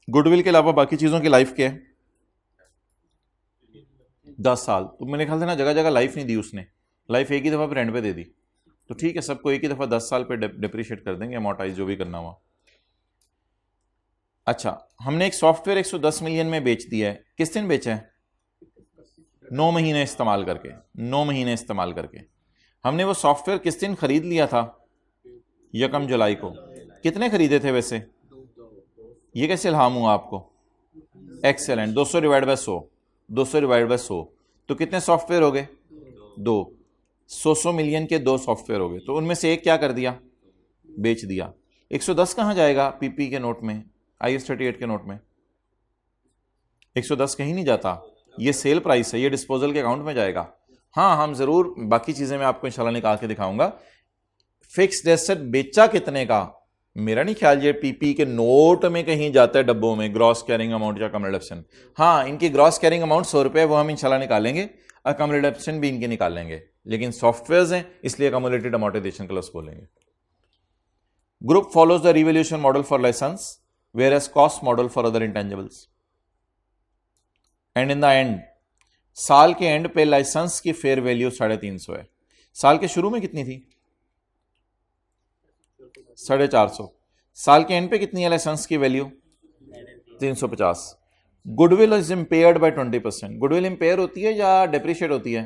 गुडविल के अलावा बाकी चीजों की लाइफ क्या है? 10 साल। तो मेरे ख्याल से ना जगह जगह लाइफ नहीं दी उसने, लाइफ एक ही दफा पे रेंट पे दे दी। तो ठीक है, सबको एक ही दफा 10 साल पे डिप्रिशिएट कर देंगे, अमोर्टाइज जो भी करना हुआ। अच्छा, हमने एक सॉफ्टवेयर 110 मिलियन में बेच दिया है, किस दिन बेचा है? 9 महीने इस्तेमाल करके, 9 महीने इस्तेमाल करके। हमने वो सॉफ्टवेयर किस दिन खरीद लिया था? 1 जुलाई को। कितने खरीदे थे वैसे? ये कैसे इल्हाम हुआ आपको? Excellent. 200 divide by 100, 200 divide by 100, तो कितने सॉफ्टवेयर हो गए? 2। 100 मिलियन के 2 सॉफ्टवेयर हो गए, तो उनमें से एक क्या कर दिया? बेच दिया। 110 कहां जाएगा? PP के नोट में, IAS 38 के नोट में। 110 कहीं नहीं जाता, ये सेल प्राइस है, ये डिस्पोजल के अकाउंट में जाएगा। हाँ, हम जरूर बाकी चीजें मैं आपको इंशाल्लाह निकाल के दिखाऊंगा। फिक्स्ड एसेट बेचा कितने का, मेरा नहीं ख्याल ये पीपी के नोट में कहीं जाता है डब्बों में, ग्रॉस कैरिंग अमाउंट या कम रिडक्शन। हाँ, इनकी ग्रॉस कैरिंग अमाउंट 100 रुपये, वो हम इंशाल्लाह निकालेंगे, और कम रिडक्शन भी इनके निकाल लेंगे, लेकिन सॉफ्टवेयर हैं इसलिए अकोमोडेटेड अमोर्टाइजेशन का लफ्ज बोलेंगे। Group follows the revaluation model for licence whereas cost model for other intangibles, and in the end साल के एंड पे लाइसेंस की फेयर वैल्यू 350 है। साल के शुरू में कितनी थी? 450। साल के एंड पे कितनी है लाइसेंस की value? 350। Goodwill is impaired by 20%। Goodwill impair होती है या डेप्रिशिएट होती है?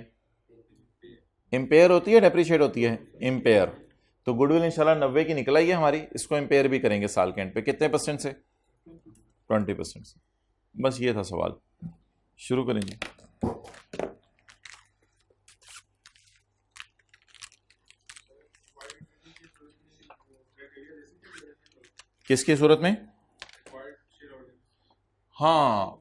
इंपेयर होती है, डेप्रिशिएट होती है? इंपेयर। तो गुडविल इंशाल्लाह 90 की निकल आई है हमारी, इसको इंपेयर भी करेंगे साल के एंड पे। कितने परसेंट से? 20% से। बस ये था सवाल, शुरू करेंगे। किसकी सूरत में? हाँ,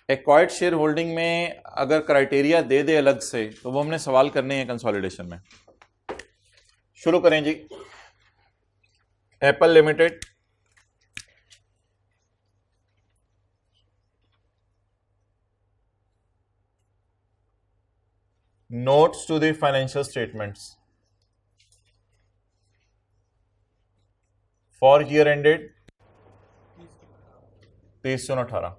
एक्वायर्ड शेयर होल्डिंग में अगर क्राइटेरिया दे दे अलग से तो वो हमने सवाल करने हैं कंसोलिडेशन में। शुरू करें जी। Apple limited notes to the financial statements for year ended 30/6/18।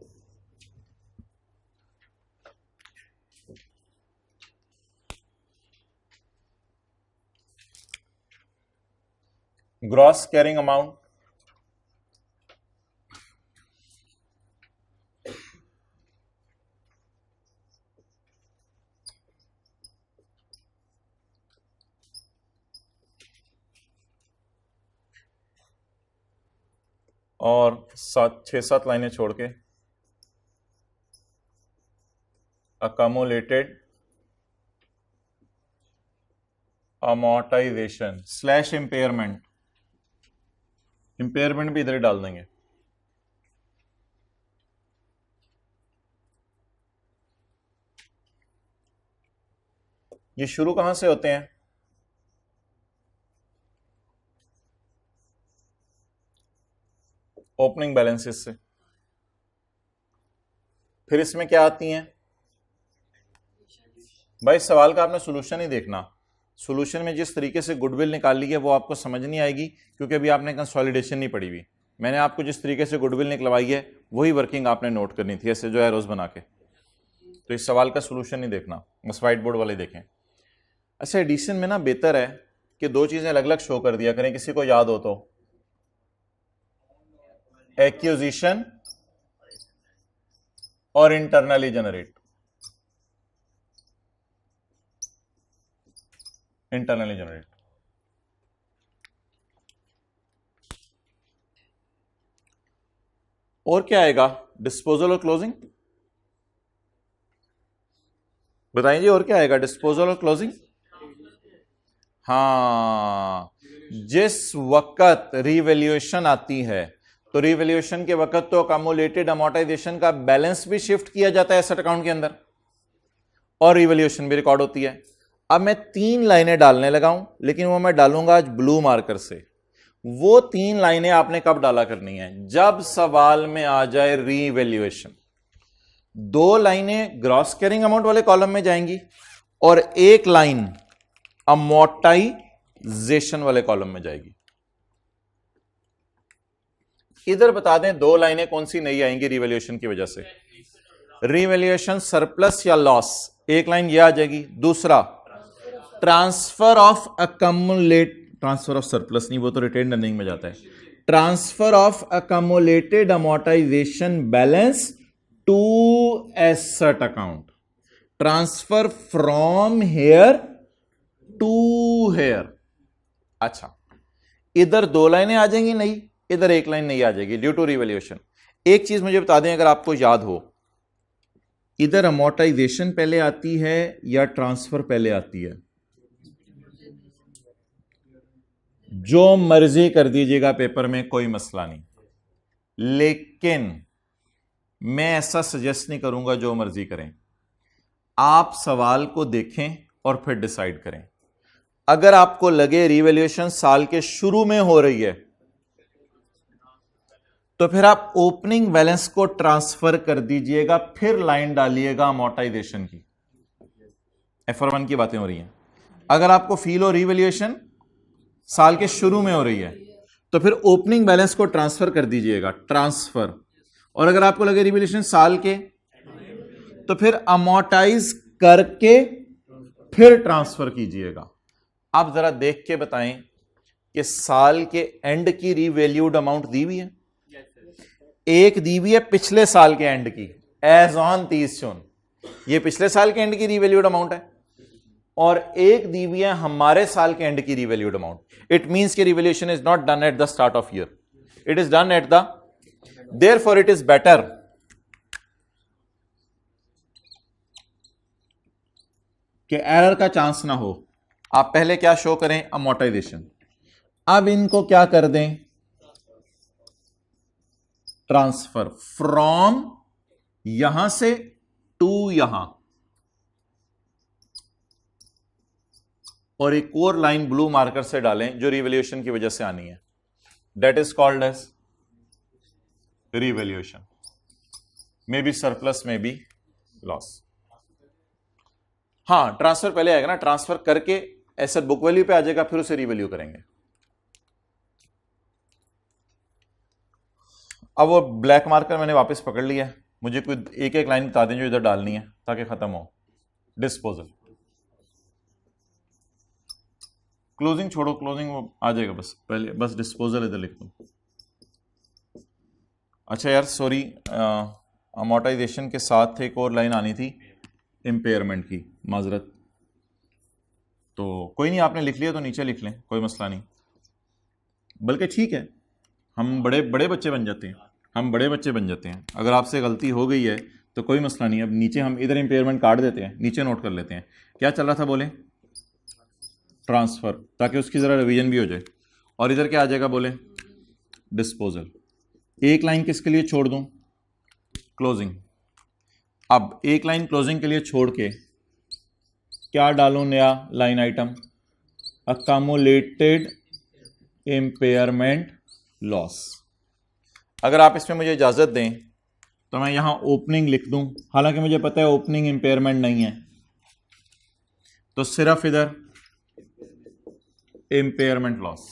Gross carrying amount और 6-7 लाइनें छोड़ के accumulated amortisation slash impairment. Impairment भी इधर ही डाल देंगे। ये शुरू कहां से होते हैं? ओपनिंग बैलेंसेस से। फिर इसमें क्या आती हैं भाई? सवाल का आपने सोल्यूशन ही देखना। सोल्यूशन में जिस तरीके से गुडविल निकाल ली है वो आपको समझ नहीं आएगी, क्योंकि अभी आपने कंसोलिडेशन नहीं पढ़ी हुई। मैंने आपको जिस तरीके से गुडविल निकलवाई है वही वर्किंग आपने नोट करनी थी, ऐसे जो एरोज बना के। तो इस सवाल का सोल्यूशन नहीं देखना, बस व्हाइट बोर्ड वाले देखें। अच्छा, एडिशन में ना बेहतर है कि दो चीजें अलग अलग शो कर दिया करें, किसी को याद हो तो। एक्विजिशन और इंटरनली जनरेट। Internally generate. और क्या आएगा? डिस्पोजल और क्लोजिंग। बताइए जी, और क्या आएगा? डिस्पोजल और क्लोजिंग। हाँ, जिस वक्त रिवैल्यूएशन आती है तो रिवैल्यूएशन के वक्त तो अकोमोलेटेड अमोर्टाइजेशन का बैलेंस भी शिफ्ट किया जाता है एसेट अकाउंट के अंदर, और रिवैल्यूएशन भी रिकॉर्ड होती है। अब मैं 3 लाइनें डालने लगा हूं, लेकिन वो मैं डालूंगा आज ब्लू मार्कर से। वो 3 लाइनें आपने कब डाला करनी है? जब सवाल में आ जाए रीवैल्यूएशन। 2 लाइनें ग्रॉस कैरिंग अमाउंट वाले कॉलम में जाएंगी और 1 लाइन अमोर्टाइजेशन वाले कॉलम में जाएगी। इधर बता दें 2 लाइनें कौन सी नहीं आएंगी रिवैल्यूएशन की वजह से? रिवैल्यूएशन सरप्लस या लॉस, 1 लाइन ये आ जाएगी। दूसरा, transfer of accumulate, transfer of surplus नहीं, वो तो रिटेन अर्निंग में जाता है। Transfer of accumulated amortisation balance to asset account. Transfer from here to here. अच्छा, इधर 2 लाइनें आ जाएंगी नहीं, इधर 1 लाइन नहीं आ जाएगी ड्यू टू रिवैल्यूएशन। एक चीज मुझे बता दें अगर आपको याद हो, इधर अमोर्टाइजेशन पहले आती है या ट्रांसफर पहले आती है? जो मर्जी कर दीजिएगा पेपर में, कोई मसला नहीं, लेकिन मैं ऐसा सजेस्ट नहीं करूंगा, जो मर्जी करें, आप सवाल को देखें और फिर डिसाइड करें। अगर आपको लगे रिवैल्यूएशन साल के शुरू में हो रही है, तो फिर आप ओपनिंग बैलेंस को ट्रांसफर कर दीजिएगा, फिर लाइन डालिएगा अमोर्टाइजेशन की। FR1 की बातें हो रही हैं। अगर आपको फील हो रिवैल्यूएशन साल के शुरू में हो रही है, तो फिर ओपनिंग बैलेंस को ट्रांसफर कर दीजिएगा, ट्रांसफर। और अगर आपको लगे रिवैल्यूएशन साल के, तो फिर अमोर्टाइज करके फिर ट्रांसफर कीजिएगा। आप जरा देख के बताएं कि साल के एंड की रिवैल्यूड अमाउंट दी हुई है, एक दी हुई है पिछले साल के एंड की, एज ऑन 30 जून, ये पिछले साल के एंड की रिवैल्यूड अमाउंट है, और एक दी हुई है हमारे साल के एंड की रिवैल्यूड अमाउंट। इट मींस कि revaluation is not done at the start of year, it is done at the, therefore it is better कि एरर का चांस ना हो। आप पहले क्या शो करें, अमोर्टाइजेशन। अब इनको क्या कर दें, ट्रांसफर फ्रॉम यहां से टू यहां, और एक और लाइन ब्लू मार्कर से डालें जो रिवैल्यूएशन की वजह से आनी है। That is called as revaluation, may be surplus, may be loss. हाँ, ट्रांसफर पहले आएगा ना, ट्रांसफर करके एसेट बुक वैल्यू पे आ जाएगा, फिर उसे रिवैल्यू करेंगे। अब वो ब्लैक मार्कर मैंने वापस पकड़ लिया है, मुझे कोई एक एक लाइन बता दें जो इधर डालनी है ताकि खत्म हो। डिस्पोजल, क्लोजिंग छोड़ो, क्लोजिंग वो आ जाएगा, बस पहले बस डिस्पोजल इधर लिख दूं। अच्छा यार सॉरी, अमोर्टाइजेशन के साथ एक और लाइन आनी थी इम्पेयरमेंट की, माजरत। तो कोई नहीं, आपने लिख लिया तो नीचे लिख लें, कोई मसला नहीं। बल्कि ठीक है, हम बड़े बड़े बच्चे बन जाते हैं, हम बड़े बच्चे बन जाते हैं। अगर आपसे गलती हो गई है तो कोई मसला नहीं। अब नीचे हम इधर इम्पेयरमेंट काट देते हैं, नीचे नोट कर लेते हैं। क्या चल रहा था बोले, ट्रांसफर, ताकि उसकी ज़रा रिवीजन भी हो जाए। और इधर क्या आ जाएगा बोले, डिस्पोजल। एक लाइन किसके लिए छोड़ दूं, क्लोजिंग। अब एक लाइन क्लोजिंग के लिए छोड़ के क्या डालूं नया line item, accumulated impairment loss. अगर आप इसमें मुझे इजाज़त दें तो मैं यहां ओपनिंग लिख दूं, हालांकि मुझे पता है ओपनिंग इम्पेयरमेंट नहीं है, तो सिर्फ इधर इम्पेयरमेंट लॉस।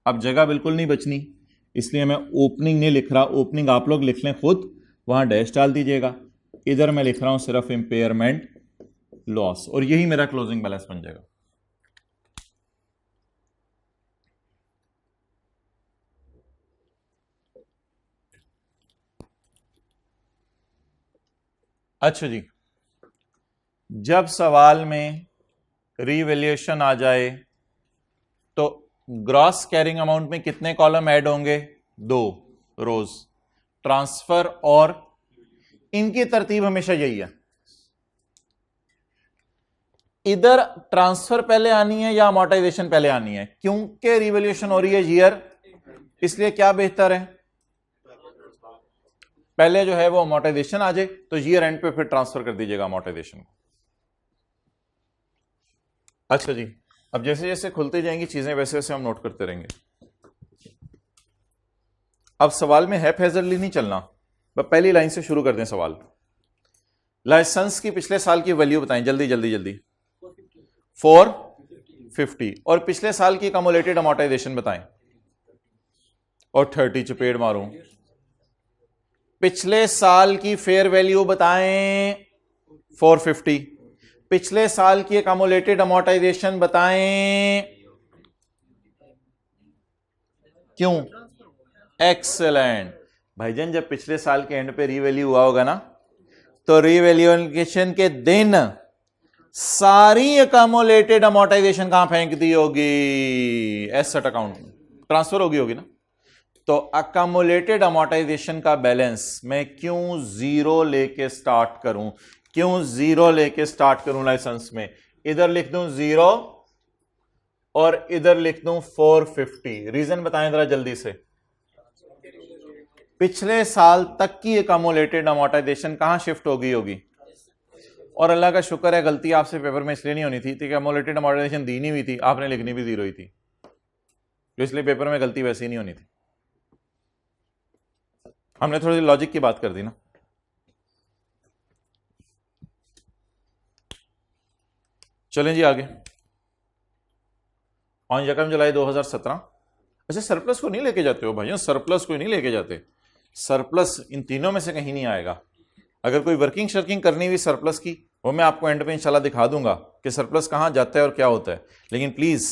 अब जगह बिल्कुल नहीं बचनी, इसलिए मैं ओपनिंग नहीं लिख रहा, ओपनिंग आप लोग लिख लें खुद, वहां डैश डाल दीजिएगा। इधर मैं लिख रहा हूं सिर्फ इम्पेयरमेंट लॉस, और यही मेरा क्लोजिंग बैलेंस बन जाएगा। अच्छा जी, जब सवाल में रीवैल्यूएशन आ जाए तो ग्रॉस कैरिंग अमाउंट में कितने कॉलम ऐड होंगे, 2 रोज, ट्रांसफर, और इनकी तरतीब हमेशा यही है। इधर ट्रांसफर पहले आनी है या अमोर्टाइजेशन पहले आनी है, क्योंकि रिवैल्यूएशन हो रही है ईयर, इसलिए क्या बेहतर है, पहले जो है वो अमोर्टाइजेशन आ जाए, तो ईयर एंड पे फिर ट्रांसफर कर दीजिएगा अमोर्टाइजेशन को। अच्छा जी, अब जैसे जैसे खुलती जाएंगी चीजें वैसे वैसे हम नोट करते रहेंगे। अब सवाल में हैफेजर्डली नहीं चलना, पहली लाइन से शुरू करते हैं सवाल। लाइसेंस की पिछले साल की वैल्यू बताएं, जल्दी जल्दी जल्दी। 450, और पिछले साल की कम्युलेटेड अमोर्टाइजेशन बताएं, और 30 चपेट मारूं। पिछले साल की फेयर वैल्यू बताएं 450, पिछले साल की कम्युलेटेड अमोर्टाइजेशन बताएं, क्यों, एक्सेलेंट भाईजान। जब पिछले साल के एंड पे रीवैल्यू हुआ होगा ना, तो रीवैल्यूएशन के दिन सारी अकमुलेटेड अमोर्टाइजेशन कहां फेंक दी होगी, एसेट अकाउंट में ट्रांसफर होगी ना। तो अकमुलेटेड अमोर्टाइजेशन का बैलेंस मैं क्यों जीरो लेके स्टार्ट करूं, क्यों जीरो लेके स्टार्ट करूं लाइसेंस में, इधर लिख दूं 0 और इधर लिख दूं 450। रीजन बताएं जरा जल्दी से। पिछले साल तक की एकमुलेटेड अमोर्टाइजेशन कहां शिफ्ट हो गई होगी? और अल्लाह का शुक्र है गलती आपसे पेपर में इसलिए नहीं होनी थी कि अमोर्टाइजेशन अमोर्टाइजेशन दी नहीं हुई थी, आपने लिखनी भी जीरो ही थी, तो इसलिए पेपर में गलती वैसे ही नहीं होनी थी। हमने थोड़ी लॉजिक की बात कर दी ना। चलें जी आगे। ऑन 1 जुलाई 2017। अच्छा, सरप्लस को नहीं लेके जाते हो भाइयों, सरप्लस को नहीं लेके जाते। सरप्लस इन तीनों में से कहीं नहीं आएगा। अगर कोई वर्किंग शर्किंग करनी हुई सरप्लस की, वो मैं आपको एंड पे इंशाल्लाह दिखा दूंगा कि सरप्लस कहां जाता है और क्या होता है। लेकिन प्लीज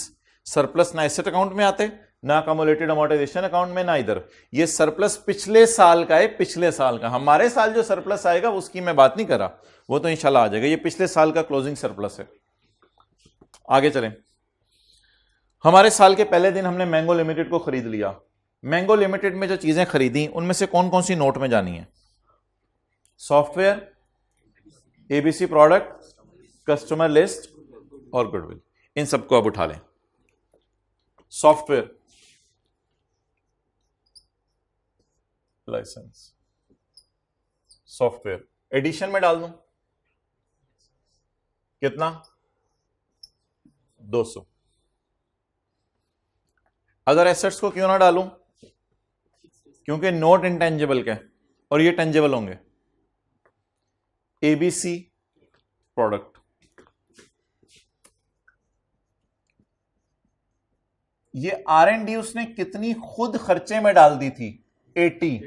सरप्लस ना एसेट अकाउंट में आते, ना अकमुलेटेड अमोर्टाइजेशन अकाउंट में, ना इधर। ये सरप्लस पिछले साल का है, पिछले साल का। हमारे साल जो सरप्लस आएगा उसकी मैं बात नहीं कर रहा, वो तो इंशाल्लाह आ जाएगा। ये पिछले साल का क्लोजिंग सरप्लस है। आगे चलें। हमारे साल के पहले दिन हमने मैंगो लिमिटेड को खरीद लिया। मैंगो लिमिटेड में जो चीजें खरीदी उनमें से कौन कौन सी नोट में जानी है? Software, ABC product, customer list और गुडविल। इन सबको अब उठा लें। सॉफ्टवेयर, लाइसेंस, सॉफ्टवेयर एडिशन में डाल दूं कितना? 200। अदर एसेट्स को क्यों ना डालूं? क्योंकि नोट इंटेंजिबल के और ये टेंजिबल होंगे। एबीसी प्रोडक्ट, ये R&D उसने कितनी खुद खर्चे में डाल दी थी? 80।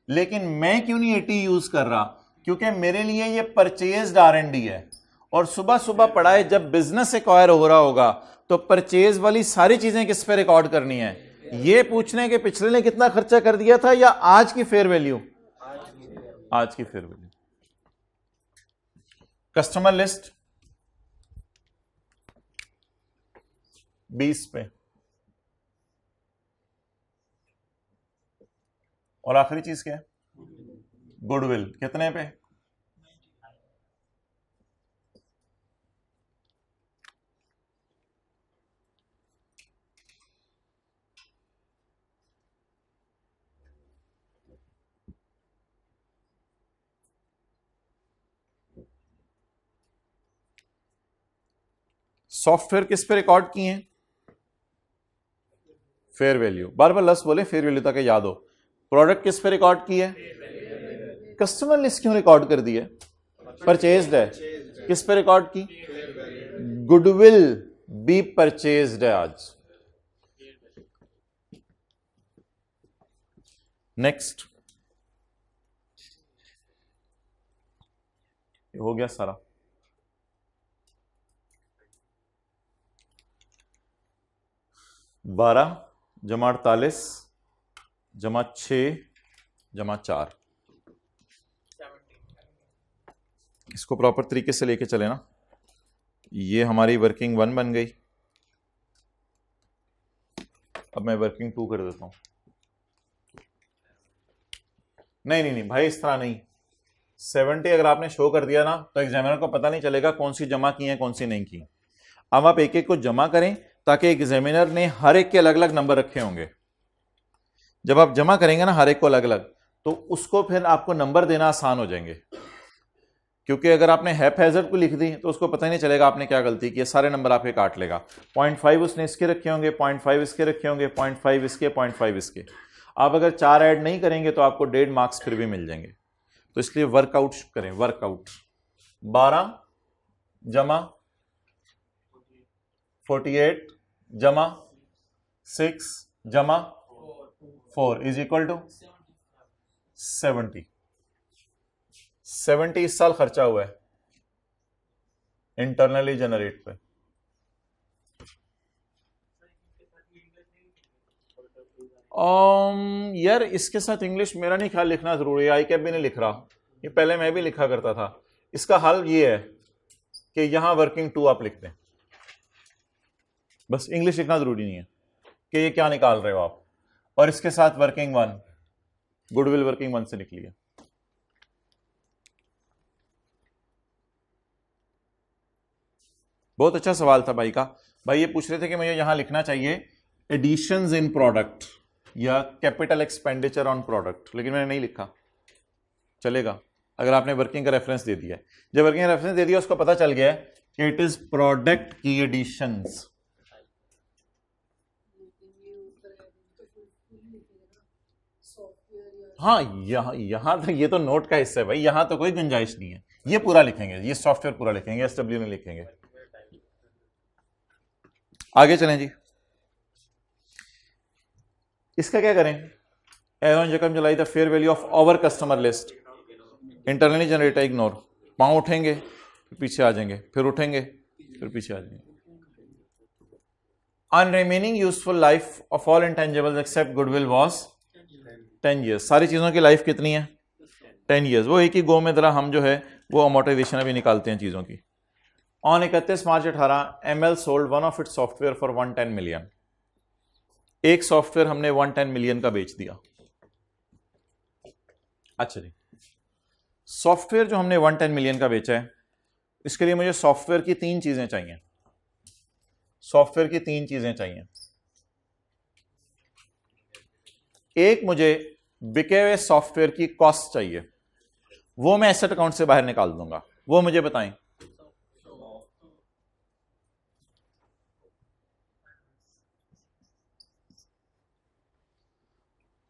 लेकिन मैं क्यों नहीं 80 यूज कर रहा? क्योंकि मेरे लिए ये परचेज्ड R&D है। और सुबह सुबह पढ़ा है, जब बिजनेस एक्वायर हो रहा होगा तो परचेज वाली सारी चीजें किस पे रिकॉर्ड करनी है? ये पूछने के पिछले ने कितना खर्चा कर दिया था या आज की फेयर वैल्यू? आज की फेयर वैल्यू। कस्टमर लिस्ट 20 पे। और आखिरी चीज क्या है? गुडविल कितने पे? सॉफ्टवेयर किस पे रिकॉर्ड किए हैं? Fair value. बार बार लफ्ज बोले फेयर वैल्यू ताकि याद हो। प्रोडक्ट किस पे रिकॉर्ड की है? कस्टमर लिस्ट क्यों रिकॉर्ड कर दी है? परचेज्ड है। किस पे रिकॉर्ड की? गुडविल भी परचेज्ड है आज। नेक्स्ट, हो गया सारा। बारह जमा 48 जमा 6 जमा 4। इसको प्रॉपर तरीके से लेके चले ना। ये हमारी वर्किंग 1 बन गई। अब मैं वर्किंग 2 कर देता हूं। नहीं नहीं नहीं भाई, इस तरह नहीं। 70 अगर आपने शो कर दिया ना तो एग्जामिनर को पता नहीं चलेगा कौन सी जमा की है कौन सी नहीं की। अब आप एक एक को जमा करें ताकि एग्जामिनर ने हर एक के अलग अलग नंबर रखे होंगे। जब आप जमा करेंगे ना हर एक को अलग अलग, तो उसको फिर आपको नंबर देना आसान हो जाएंगे। क्योंकि अगर आपने हैज़र्ड को लिख दी तो उसको पता ही नहीं चलेगा आपने क्या गलती की है, सारे नंबर आपके काट लेगा। 0.5 उसने इसके रखे होंगे, 0.5 इसके रखे होंगे, 0.5 इसके, 0.5 इसके। आप अगर 4 ऐड नहीं करेंगे तो आपको 1.5 मार्क्स फिर भी मिल जाएंगे। तो इसलिए वर्कआउट करें। वर्कआउट 12 जमा 48 जमा 6 जमा 4 इज इक्वल टू 70। 70 इस साल खर्चा हुआ है इंटरनली जनरेट पे। यार इसके साथ इंग्लिश मेरा नहीं ख्याल लिखना जरूरी है। आई कैप भी नहीं लिख रहा, ये पहले मैं भी लिखा करता था। इसका हल ये है कि यहां वर्किंग 2 आप लिख दें, बस इंग्लिश लिखना जरूरी नहीं है कि ये क्या निकाल रहे हो आप। और इसके साथ वर्किंग 1, गुडविल वर्किंग 1 से निकली है। बहुत अच्छा सवाल था भाई का। भाई ये पूछ रहे थे कि मुझे यहां लिखना चाहिए एडिशंस इन प्रोडक्ट, या कैपिटल एक्सपेंडिचर ऑन प्रोडक्ट, लेकिन मैंने नहीं लिखा, चलेगा अगर आपने वर्किंग का रेफरेंस दे दिया है। जब वर्किंग का रेफरेंस दे दिया उसको पता चल गया है कि इट इज प्रोडक्ट की एडिशंस। हाँ, यहां तो ये तो नोट का हिस्सा है भाई, यहां तो कोई गुंजाइश नहीं है, ये पूरा लिखेंगे, ये सॉफ्टवेयर पूरा लिखेंगे, SW में लिखेंगे। आगे चलें जी, इसका क्या करें? एवन जकम July the fair value of our customer list internally generator ignore. पांव उठेंगे फिर पीछे आ जाएंगे, फिर उठेंगे फिर पीछे आ जाएंगे। On remaining useful life of all intangibles except goodwill was 10 years। सारी चीजों की लाइफ कितनी है? 10 years। वो एक ही गो में जरा हम जो है वो अमोर्टाइजेशन अभी निकालते हैं चीजों की। On 31 March 18 ML sold one of its software for 110 million। एक सॉफ्टवेयर हमने 110 million का बेच दिया। अच्छा जी, सॉफ्टवेयर जो हमने 110 million का बेचा है, इसके लिए मुझे सॉफ्टवेयर की 3 चीजें चाहिए। सॉफ्टवेयर की 3 चीजें चाहिए। एक, मुझे बिके हुए सॉफ्टवेयर की कॉस्ट चाहिए, वो मैं एसेट अकाउंट से बाहर निकाल दूंगा, वो मुझे बताएं।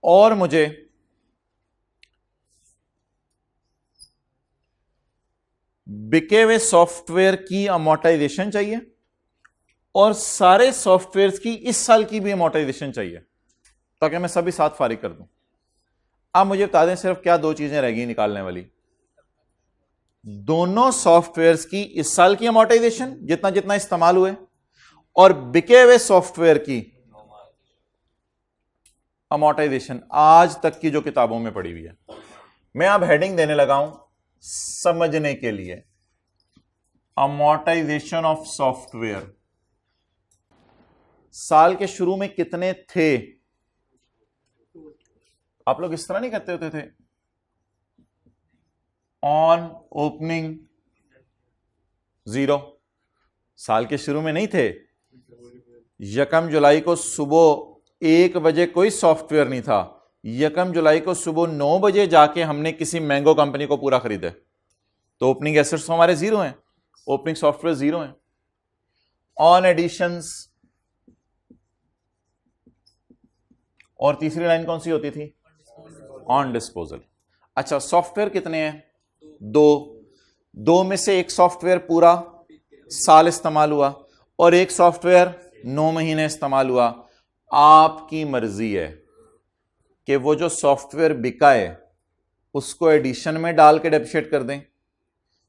और मुझे बिके हुए सॉफ्टवेयर की अमोर्टाइजेशन चाहिए और सारे सॉफ्टवेयर की इस साल की भी अमोर्टाइजेशन चाहिए, ताकि मैं सभी साथ फारिग कर दूं। अब मुझे बता दें सिर्फ क्या 2 चीजें रह गई निकालने वाली। दोनों सॉफ्टवेयर्स की इस साल की अमोर्टाइजेशन जितना जितना इस्तेमाल हुए, और बिके हुए सॉफ्टवेयर की अमोर्टाइजेशन आज तक की जो किताबों में पड़ी हुई है। मैं अब हेडिंग देने लगा हूं समझने के लिए, अमोर्टाइजेशन ऑफ सॉफ्टवेयर साल के शुरू में कितने थे? आप लोग इस तरह नहीं करते होते थे, ऑन ओपनिंग 0, साल के शुरू में नहीं थे। 1 जुलाई को सुबह 1 बजे कोई सॉफ्टवेयर नहीं था, 1 जुलाई को सुबह 9 बजे जाके हमने किसी मैंगो कंपनी को पूरा खरीदा, तो ओपनिंग एसेट्स तो हमारे 0 हैं, ओपनिंग सॉफ्टवेयर 0 हैं। ऑन एडिशंस, और तीसरी लाइन कौन सी होती थी? On disposal. अच्छा, सॉफ्टवेयर कितने हैं? 2 में से एक सॉफ्टवेयर पूरा साल इस्तेमाल हुआ और एक सॉफ्टवेयर 9 महीने इस्तेमाल हुआ। आपकी मर्जी है कि वो जो सॉफ्टवेयर बिका है उसको एडिशन में डाल के डेप्रिशिएट कर दें,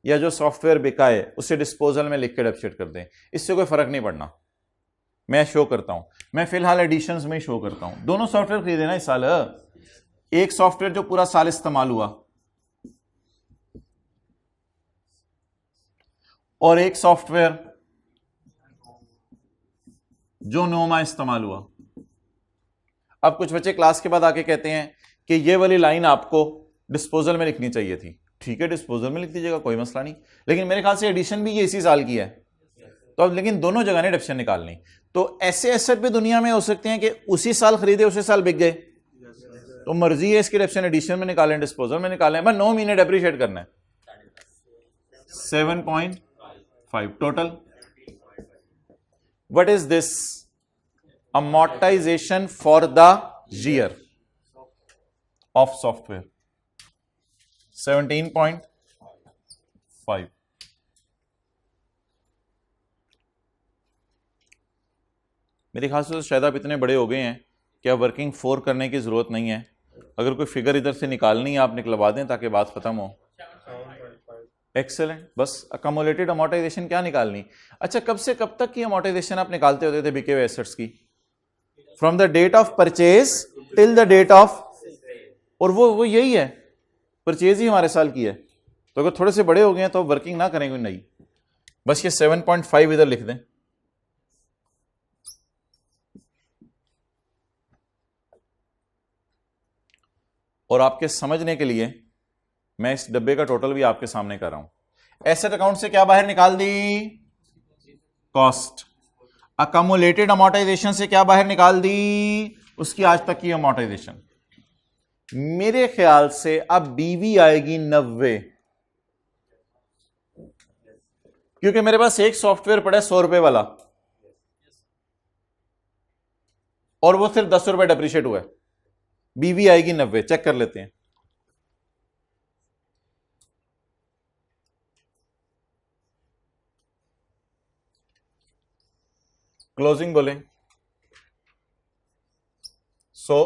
या जो सॉफ्टवेयर बिका है उसे डिस्पोजल में लिख के डेप्रिशिएट कर दें, इससे कोई फर्क नहीं पड़ना। मैं शो करता हूं, मैं फिलहाल एडिशंस में शो करता हूं। दोनों सॉफ्टवेयर खरीदे ना इस साल, एक सॉफ्टवेयर जो पूरा साल इस्तेमाल हुआ और एक सॉफ्टवेयर जो 9 माह इस्तेमाल हुआ। अब कुछ बच्चे क्लास के बाद आके कहते हैं कि ये वाली लाइन आपको डिस्पोजल में लिखनी चाहिए थी। ठीक है, डिस्पोजल में लिख दीजिएगा, कोई मसला नहीं, लेकिन मेरे ख्याल से एडिशन भी ये इसी साल की है, तो अब लेकिन दोनों जगह ने डिडक्शन निकालनी। तो ऐसे एसेट भी दुनिया में हो सकते हैं कि उसी साल खरीदे उसी साल बिक गए, तो मर्जी है इसकी डिडक्शन एडिशन में निकालें डिस्पोजल में निकालें, बस 9 महीने डेप्रिशिएट करना है। 7.5 total. What is this? Amortisation for the year of software 17.5। मेरे ख्याल से तो शायद आप इतने बड़े हो गए हैं कि अब वर्किंग 4 करने की जरूरत नहीं है। अगर कोई फिगर इधर से निकालनी है आप निकलवा दें ताकि बात खत्म हो। एक्सेलेंट। बस अकोमोलेटेड अमोर्टाइजेशन क्या निकालनी? अच्छा, कब से कब तक की अमोर्टाइजेशन आप निकालते होते थे बिके हुए एसेट्स की? From the date of purchase till the date of, और वो यही है, परचेज ही हमारे साल की है। तो अगर थोड़े से बड़े हो गए हैं तो वर्किंग ना करें कोई नई, बस ये 7.5 इधर लिख दें। और आपके समझने के लिए मैं इस डब्बे का टोटल भी आपके सामने कर रहा हूं। एसेट अकाउंट से क्या बाहर निकाल दी? कॉस्ट। अकोमोलेटेड अमोर्टाइजेशन से क्या बाहर निकाल दी? उसकी आज तक की अमोर्टाइजेशन। मेरे ख्याल से अब बीवी आएगी 90, क्योंकि मेरे पास एक सॉफ्टवेयर पड़ा है 100 रुपए वाला और वो सिर्फ 10 रुपए डेप्रिशिएट हुआ है। बीवी आएगी 90, चेक कर लेते हैं। क्लोजिंग बोलें 100,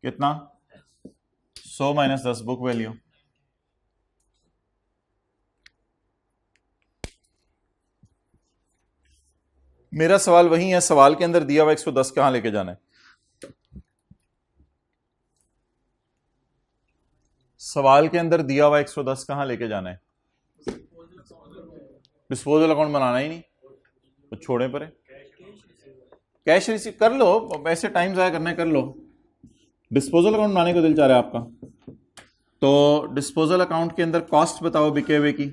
कितना 100 माइनस 10 बुक वैल्यू। मेरा सवाल वही है, सवाल के अंदर दिया हुआ 110 कहां लेके जाना है? सवाल के अंदर दिया हुआ 110 कहां लेके जाना है? डिस्पोजल अकाउंट बनाना ही नहीं तो छोड़े परे, कैश रिसीव कर लो, वैसे टाइम ज़ाया करना है कर लो। डिस्पोजल अकाउंट बनाने को दिल चाह रहा है आपका, तो डिस्पोजल अकाउंट के अंदर कॉस्ट बताओ बिके हुए की,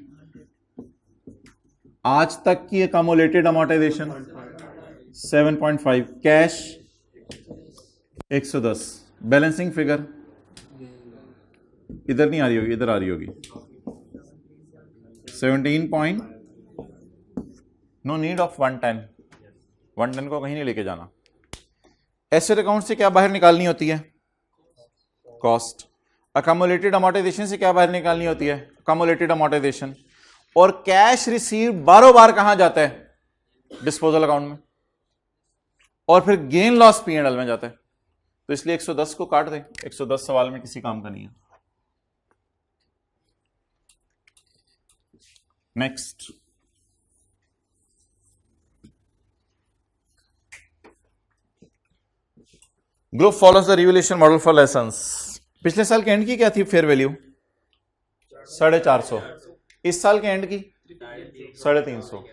आज तक की accumulated amortisation 7.5, cash 110, balancing figure इधर नहीं आ रही होगी, इधर आ रही होगी 17 नो नीड ऑफ 110 को कहीं नहीं लेके जाना। एसेट अकाउंट से क्या बाहर निकालनी होती है? कॉस्ट। अकोमोलेटेड अमोर्टाइजेशन से क्या बाहर निकालनी होती है? Accumulated amortisation. और कैश रिसीव बारों बार कहां जाता है? डिस्पोजल अकाउंट में, और फिर गेन लॉस P&L में जाता है। तो इसलिए 110 को काट दें, 110 सवाल में किसी काम का नहीं है। Next, group follows the revaluation model for licence. पिछले साल के एंड की क्या थी फेयर वैल्यू? 450। इस साल के एंड की 350।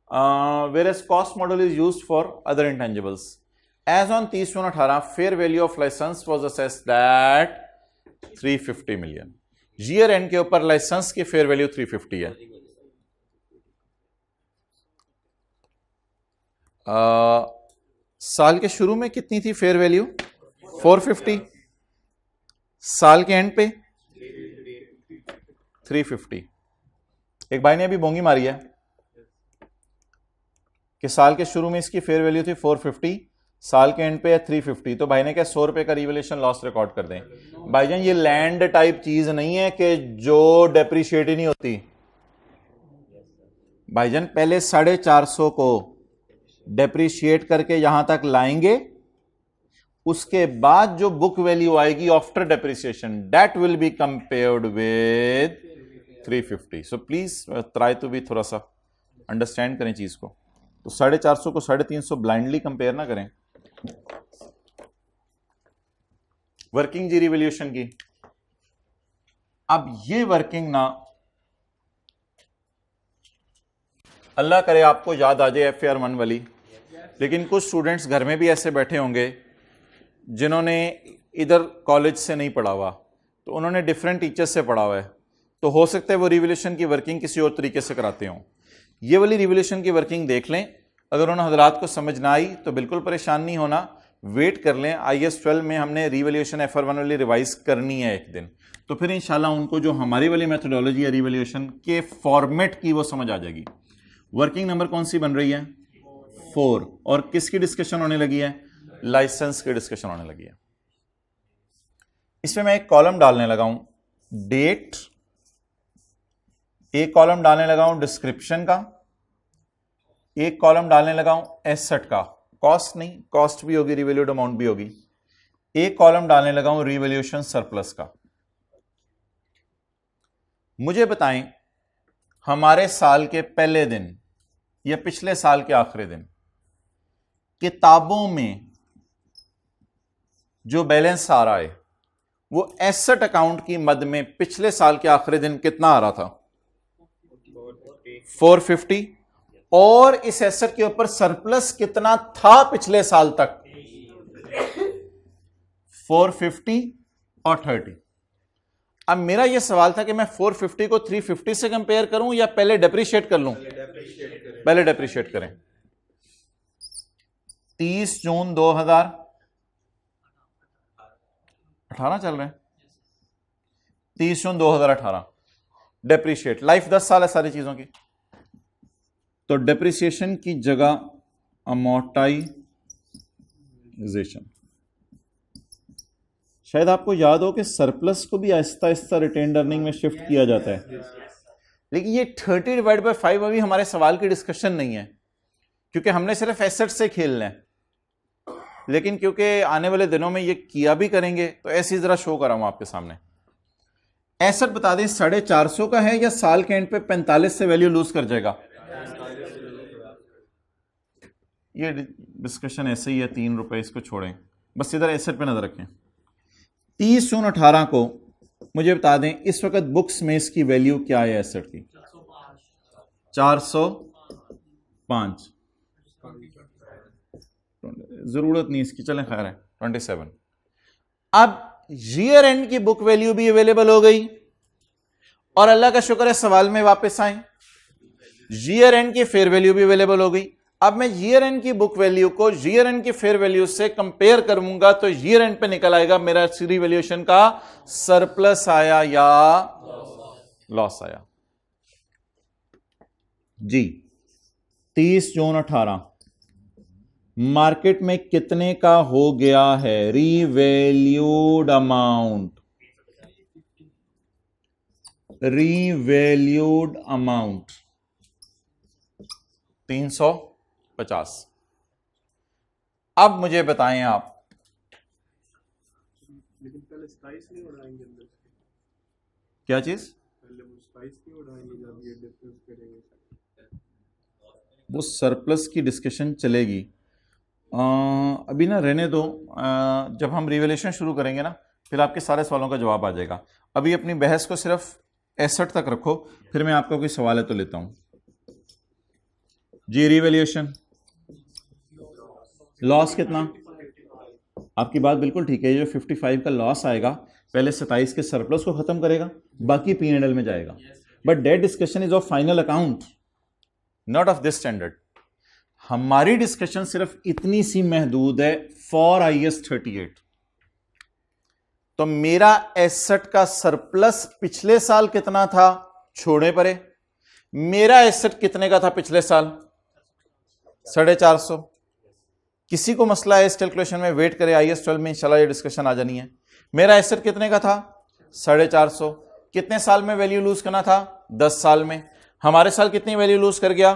whereas cost model is used for other intangibles. As on 30/6/18, fair value of license was assessed at 350 million. Year end के ऊपर लाइसेंस की फेयर वैल्यू 350 है। साल के शुरू में कितनी थी फेयर वैल्यू? 450। साल के एंड पे 350। एक भाई ने अभी बोंगी मारी है कि साल के शुरू में इसकी फेयर वैल्यू थी 450, साल के एंड पे है 350, तो भाई ने क्या 100 रुपए का रिवैल्यूएशन लॉस रिकॉर्ड कर दें। भाईजान ये लैंड टाइप चीज नहीं है कि जो डेप्रिशिएट ही नहीं होती। भाईजान पहले 450 को डेप्रिशिएट करके यहां तक लाएंगे, उसके बाद जो बुक वैल्यू आएगी after depreciation that will be compared with 350। So please try to be थोड़ा सा अंडरस्टैंड करें चीज को। तो 450 को 350 ब्लाइंडली कंपेयर ना करें। वर्किंग जी रिवैल्यूएशन की, अब ये वर्किंग ना अल्लाह करे आपको याद आ जाए FAR 1 वाली, लेकिन कुछ स्टूडेंट्स घर में भी ऐसे बैठे होंगे जिन्होंने इधर कॉलेज से नहीं पढ़ा हुआ, तो उन्होंने डिफरेंट टीचर्स से पढ़ा हुआ है, तो हो सकता है वो रिवैल्यूएशन की वर्किंग किसी और तरीके से कराते हों। ये वाली रिवैल्यूएशन की वर्किंग देख लें, अगर उन हजरात को समझ ना आई तो बिल्कुल परेशान नहीं होना, वेट कर लें। IAS 12 में हमने रिवैल्यूएशन FR 1 वाली रिवाइज करनी है एक दिन, तो फिर इंशाल्लाह उनको जो हमारी वाली मेथोडोलॉजी है रिवैल्यूएशन के फॉर्मेट की वो समझ आ जाएगी। वर्किंग नंबर कौन सी बन रही है? 4। और किसकी डिस्कशन होने लगी है? लाइसेंस की डिस्कशन होने लगी है। इसमें मैं एक कॉलम डालने लगा हूं डेट, एक कॉलम डालने लगा हूं डिस्क्रिप्शन का, एक कॉलम डालने लगा हूं एसेट का, कॉस्ट नहीं, कॉस्ट भी होगी, रिवैल्यूड अमाउंट भी होगी, एक कॉलम डालने लगा हूं रिवैल्यूएशन सरप्लस का। मुझे बताएं हमारे साल के पहले दिन या पिछले साल के आखिरी दिन किताबों में जो बैलेंस आ रहा है वो एसेट अकाउंट की मद में पिछले साल के आखिरी दिन कितना आ रहा था? 450। और इस एसेट के ऊपर सरप्लस कितना था पिछले साल तक? 450 और 30। अब मेरा यह सवाल था कि मैं 450 को 350 से कंपेयर करूं या पहले डेप्रिशिएट कर लूं? पहले डेप्रिशिएट करें। 30 जून 2018 चल रहे हैं, 30 जून 2018 डेप्रिशिएट, लाइफ 10 साल है सारी चीजों की, तो डेप्रिसिएशन की जगह अमोर्टाइजेशन। शायद आपको याद हो कि सरप्लस को भी आहिस्ता आहिस्ता रिटेन्ड अर्निंग में शिफ्ट किया जाता है, लेकिन ये 30/5 अभी हमारे सवाल की डिस्कशन नहीं है, क्योंकि हमने सिर्फ एसेट से खेलना है। लेकिन क्योंकि आने वाले दिनों में ये किया भी करेंगे, तो ऐसी जरा शो कर रहा हूं आपके सामने। एसेट बता दें 450 का है या साल के एंड पे 45 से वैल्यू लूज कर जाएगा? ये डिस्कशन ऐसे ही है, 3 रुपए, इसको छोड़ें, बस इधर एसेट पे नजर रखें। 30 जून 18 को मुझे बता दें इस वक्त बुक्स में इसकी वैल्यू क्या है एसेट की? 405। जरूरत नहीं इसकी, चलें खैर है 27। अब ईयर एंड की बुक वैल्यू भी अवेलेबल हो गई, और अल्लाह का शुक्र है सवाल में वापस आए, ईयर एंड की फेयर वैल्यू भी अवेलेबल हो गई। अब मैं ईयर एंड की बुक वैल्यू को ईयर एंड की फेयर वैल्यू से कंपेयर करूंगा, तो ईयर एंड पे निकल आएगा मेरा रिवैल्यूएशन का सरप्लस आया या लॉस आया। जी 30 जून 18 मार्केट में कितने का हो गया है रीवैल्यूड अमाउंट? Revalued amount 350। अब मुझे बताएं आप, लेकिन पहले स्पाइस नहीं उड़ाएंगे अंदर से? क्या चीज? पहले वो स्पाइस नहीं उड़ाएंगे जब ये डिफरेंस करेंगे? वो सरप्लस की डिस्कशन चलेगी, अभी ना रहने दो, जब हम रिवैल्यूएशन शुरू करेंगे ना फिर आपके सारे सवालों का जवाब आ जाएगा। अभी अपनी बहस को सिर्फ एसेट तक रखो, फिर मैं आपका कोई सवाल है तो लेता हूं। जी रिवैल्यूएशन, लॉस कितना? आपकी बात बिल्कुल ठीक है, ये जो 55 का लॉस आएगा पहले 27 के सरप्लस को खत्म करेगा, बाकी P&L में जाएगा। But that discussion is of final account, not of this standard. हमारी डिस्कशन सिर्फ इतनी सी महदूद है फॉर IAS 38। तो मेरा एसेट का सरप्लस पिछले साल कितना था छोड़े परे, मेरा एसेट कितने का था पिछले साल? 450। किसी को मसला है इस कैलकुलेशन में? वेट करे, IAS 12 में इंशाल्लाह ये डिस्कशन आ जानी है। मेरा एसेट कितने का था? 450। कितने साल में वैल्यू लूज करना था? 10 साल में। हमारे साल कितनी वैल्यू लूज कर गया?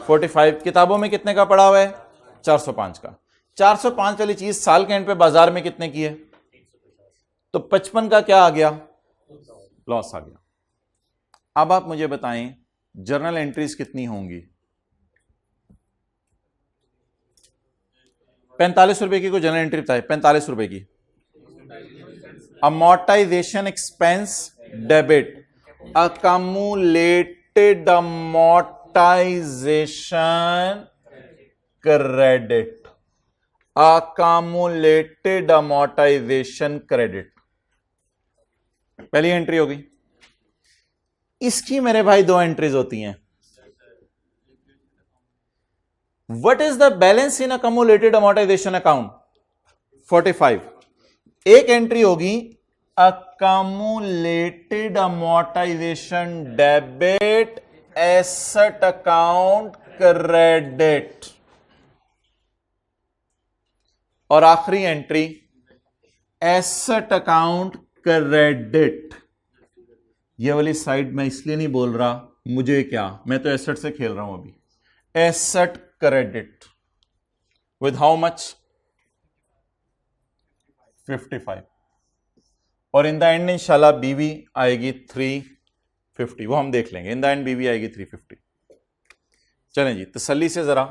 45। किताबों में कितने का पड़ा हुआ है? 405 का। 405 वाली चीज साल के एंड पे बाजार में कितने की है? तो 55 का क्या आ गया? लॉस आ गया। अब आप मुझे बताएं जर्नल एंट्रीज कितनी होंगी? 45 रुपए की कोई जनरल एंट्री बताए, 45 रुपए की। Amortisation expense debit, accumulated amortisation credit, accumulated amortisation credit, पहली एंट्री होगी। इसकी मेरे भाई 2 एंट्रीज होती हैं। What is the balance in accumulated amortization account? 45। एक एंट्री होगी accumulated amortization debit asset account credit, और आखिरी एंट्री asset account credit। ये वाली साइड मैं इसलिए नहीं बोल रहा, मुझे क्या, मैं तो एसेट से खेल रहा हूं अभी। Asset credit with how much? 55। और इन द एंड इंशाल्लाह बीवी आएगी 350, वो हम देख लेंगे। इन द एंड बीवी आएगी 350। चलें जी, तसल्ली से जरा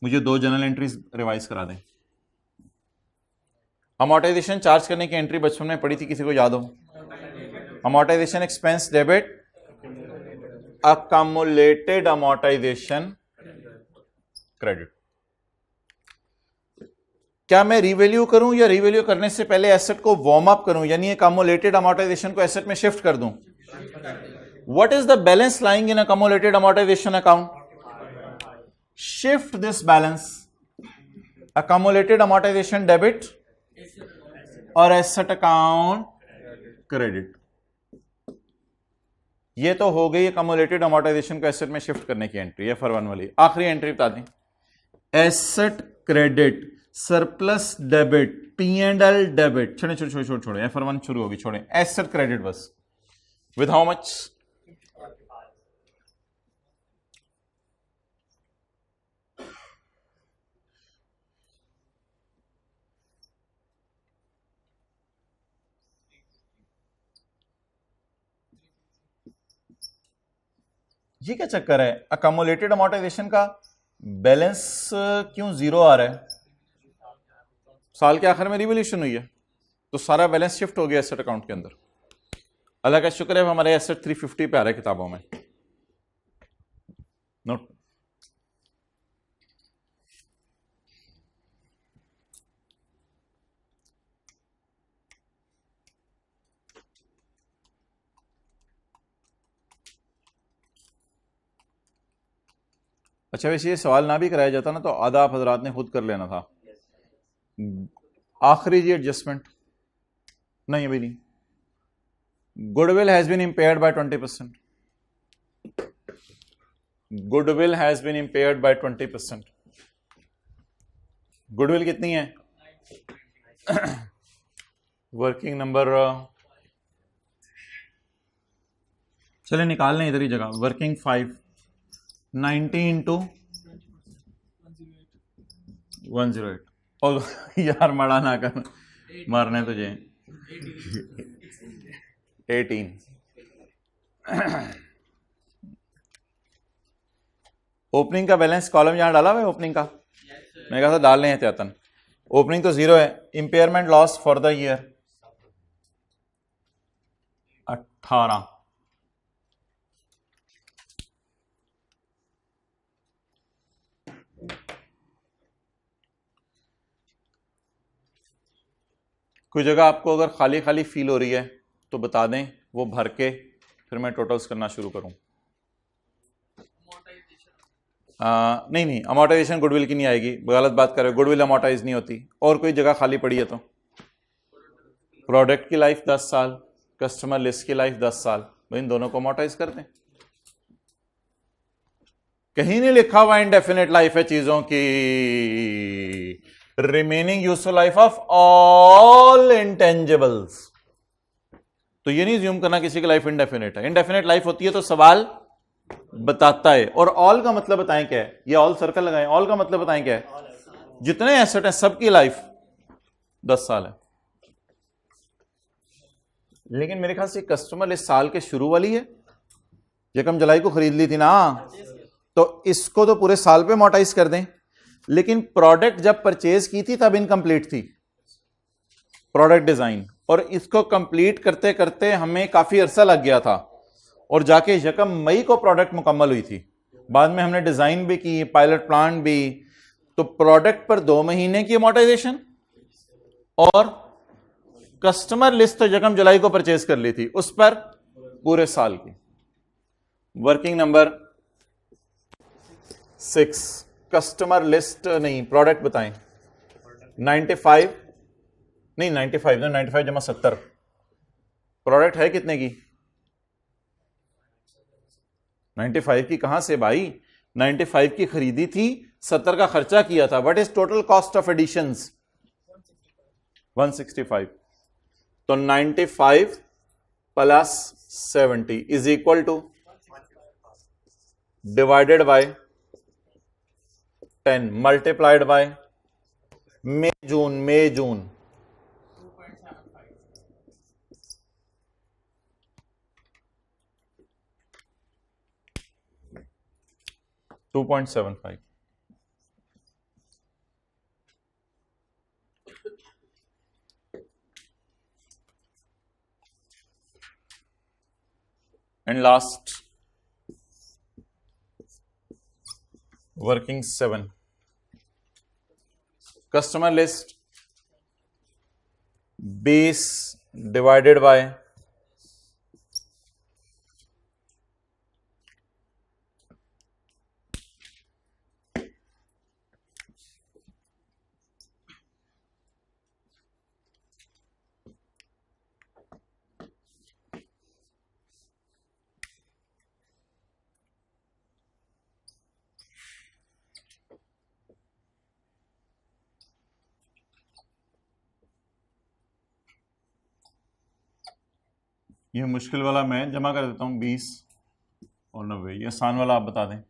मुझे 2 जनरल एंट्रीज रिवाइज करा दें। अमोर्टाइजेशन चार्ज करने की एंट्री बचपन में पढ़ी थी, किसी को याद हो? Amortisation expense debit, accumulated amortisation credit. क्या मैं रिवैल्यू करूं या रिवैल्यू करने से पहले एसेट को वार्म अप करूं, यानी अकोमोलेटेड अमोर्टाइजेशन को एसेट में शिफ्ट कर दूं? What is the balance lying in accumulated amortisation account? Shift this balance, accumulated amortization debit और asset account credit. ये तो हो गई accumulated amortization को एसेट में शिफ्ट करने की एंट्री, FR1 वाली. आखिरी एंट्री बता दें, asset credit, surplus debit, P&L debit. छोड़े छोड़े छोड़े छोड़े, FR1 शुरू होगी, छोड़े. एसेट क्रेडिट बस. With how much? ये क्या चक्कर है? अकोमोलेटेड अमोर्टाइजेशन का बैलेंस क्यों जीरो आ रहा है? साल के आखिर में रिवोल्यूशन हुई है तो सारा बैलेंस शिफ्ट हो गया एसेट अकाउंट के अंदर. अल्लाह का शुक्र है हमारे एसेट 350 पे आ रहा है किताबों में. नोट. अच्छा, वैसे ये सवाल ना भी कराया जाता ना तो आधा आप हजरात ने खुद कर लेना था. आखिरी जी एडजस्टमेंट नहीं, अभी नहीं. Goodwill has been impaired by 20%. Goodwill has been impaired by 20%. Goodwill कितनी है? वर्किंग नंबर चले निकाल लें इधर ही जगह. Working 5, 90 into 108. और यार मड़ा ना कर, मारने तुझे. 18. ओपनिंग का बैलेंस कॉलम यहां डाला हुआ है. ओपनिंग का मैंने कहा था डाल लें एहतियातन. ओपनिंग तो जीरो है. Impairment loss for the year 18. कोई जगह आपको अगर खाली खाली फील हो रही है तो बता दें, वो भर के फिर मैं टोटल्स करना शुरू करूं. नहीं नहीं, अमोर्टाइजेशन गुडविल की नहीं आएगी. गलत बात कर रहे हो, गुडविल अमोर्टाइज नहीं होती. और कोई जगह खाली पड़ी है तो प्रोडक्ट की लाइफ 10 साल, कस्टमर लिस्ट की लाइफ 10 साल, तो इन दोनों को अमोर्टाइज कर दें. कहीं नहीं लिखा हुआ इनडेफिनेट लाइफ है चीजों की. Remaining useful life of all intangibles. तो ये नहीं ज्यूम करना किसी की लाइफ इनडेफिनेट है. इनडेफिनेट लाइफ होती है तो सवाल बताता है. और ऑल का मतलब बताएं क्या है? ये ऑल सर्कल लगाएं. ऑल का मतलब बताएं क्या है? जितने एसेट हैं सबकी लाइफ 10 साल है. लेकिन मेरे ख्याल से कस्टमर इस साल के शुरू वाली है. यकम जुलाई को खरीद ली थी ना, तो इसको तो पूरे साल पे मोटाइज कर दें. लेकिन प्रोडक्ट जब परचेज की थी तब इनकम्प्लीट थी प्रोडक्ट डिजाइन, और इसको कंप्लीट करते करते हमें काफी अरसा लग गया था, और जाके यकम मई को प्रोडक्ट मुकम्मल हुई थी. बाद में हमने डिजाइन भी की, पायलट प्लांट भी. तो प्रोडक्ट पर 2 महीने की अमोर्टाइजेशन और कस्टमर लिस्ट तो यकम जुलाई को परचेज कर ली थी, उस पर पूरे साल की. वर्किंग नंबर 6, कस्टमर लिस्ट नहीं, प्रोडक्ट बताएं. 95 नहीं, 95 ना, 95 जमा 70. प्रोडक्ट है कितने की? 95 की कहां से भाई? 95 की खरीदी थी, 70 का खर्चा किया था. What is total cost of additions? 165. तो 95 plus 70 is equal to divided by 10 multiplied by May June 2.75. And last, working 7, customer list 20 divided by ये मुश्किल वाला मैं जमा कर देता हूँ 20 और 90। ये आसान वाला आप बता दें।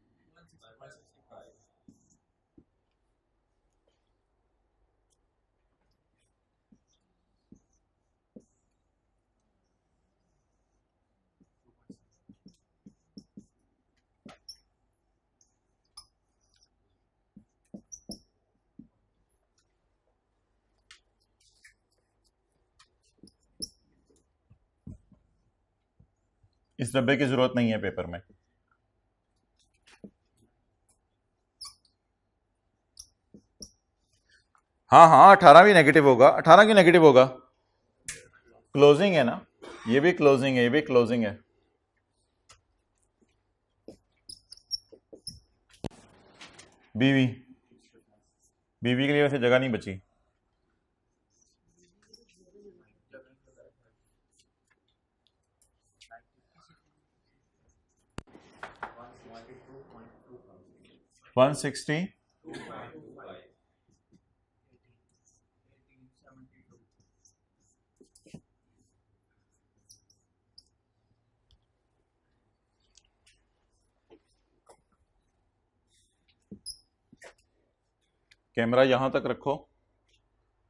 इस डब्बे की जरूरत नहीं है पेपर में। हाँ हाँ 18 भी नेगेटिव होगा। 18 क्यों नेगेटिव होगा? क्लोजिंग है ना, ये भी क्लोजिंग है, ये भी क्लोजिंग है। बीवी, बीवी के लिए वैसे जगह नहीं बची। वन 160 कैमरा यहां तक रखो,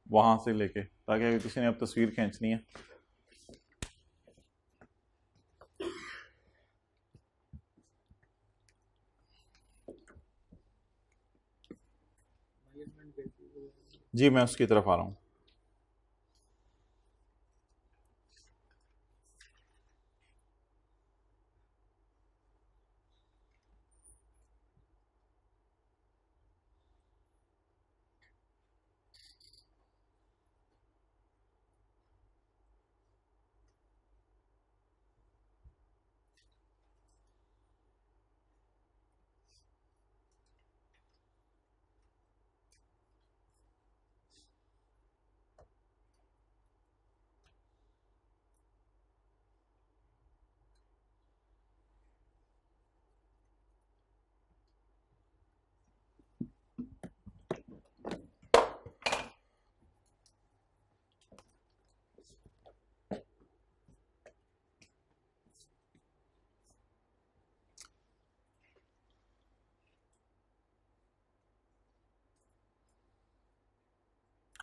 वहां से लेके, ताकि अगर किसी ने अब तस्वीर खींचनी है। जी मैं उसकी तरफ आ रहा हूं।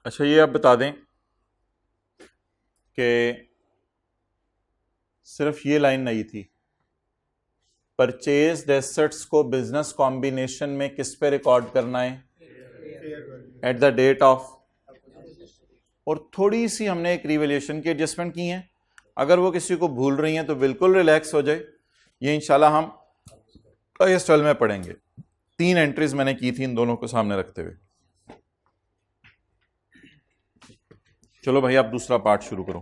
अच्छा ये आप बता दें कि सिर्फ ये लाइन नहीं थी, परचेज एसेट्स को बिजनेस कॉम्बिनेशन में किस पे रिकॉर्ड करना है? At the date of. और थोड़ी सी हमने एक रिवैल्यूएशन की एडजस्टमेंट की है। अगर वो किसी को भूल रही हैं तो बिल्कुल रिलैक्स हो जाए, ये इंशाल्लाह हम ISL में पढ़ेंगे। 3 एंट्रीज मैंने की थी इन दोनों को सामने रखते हुए। चलो भाई आप दूसरा पार्ट शुरू करो।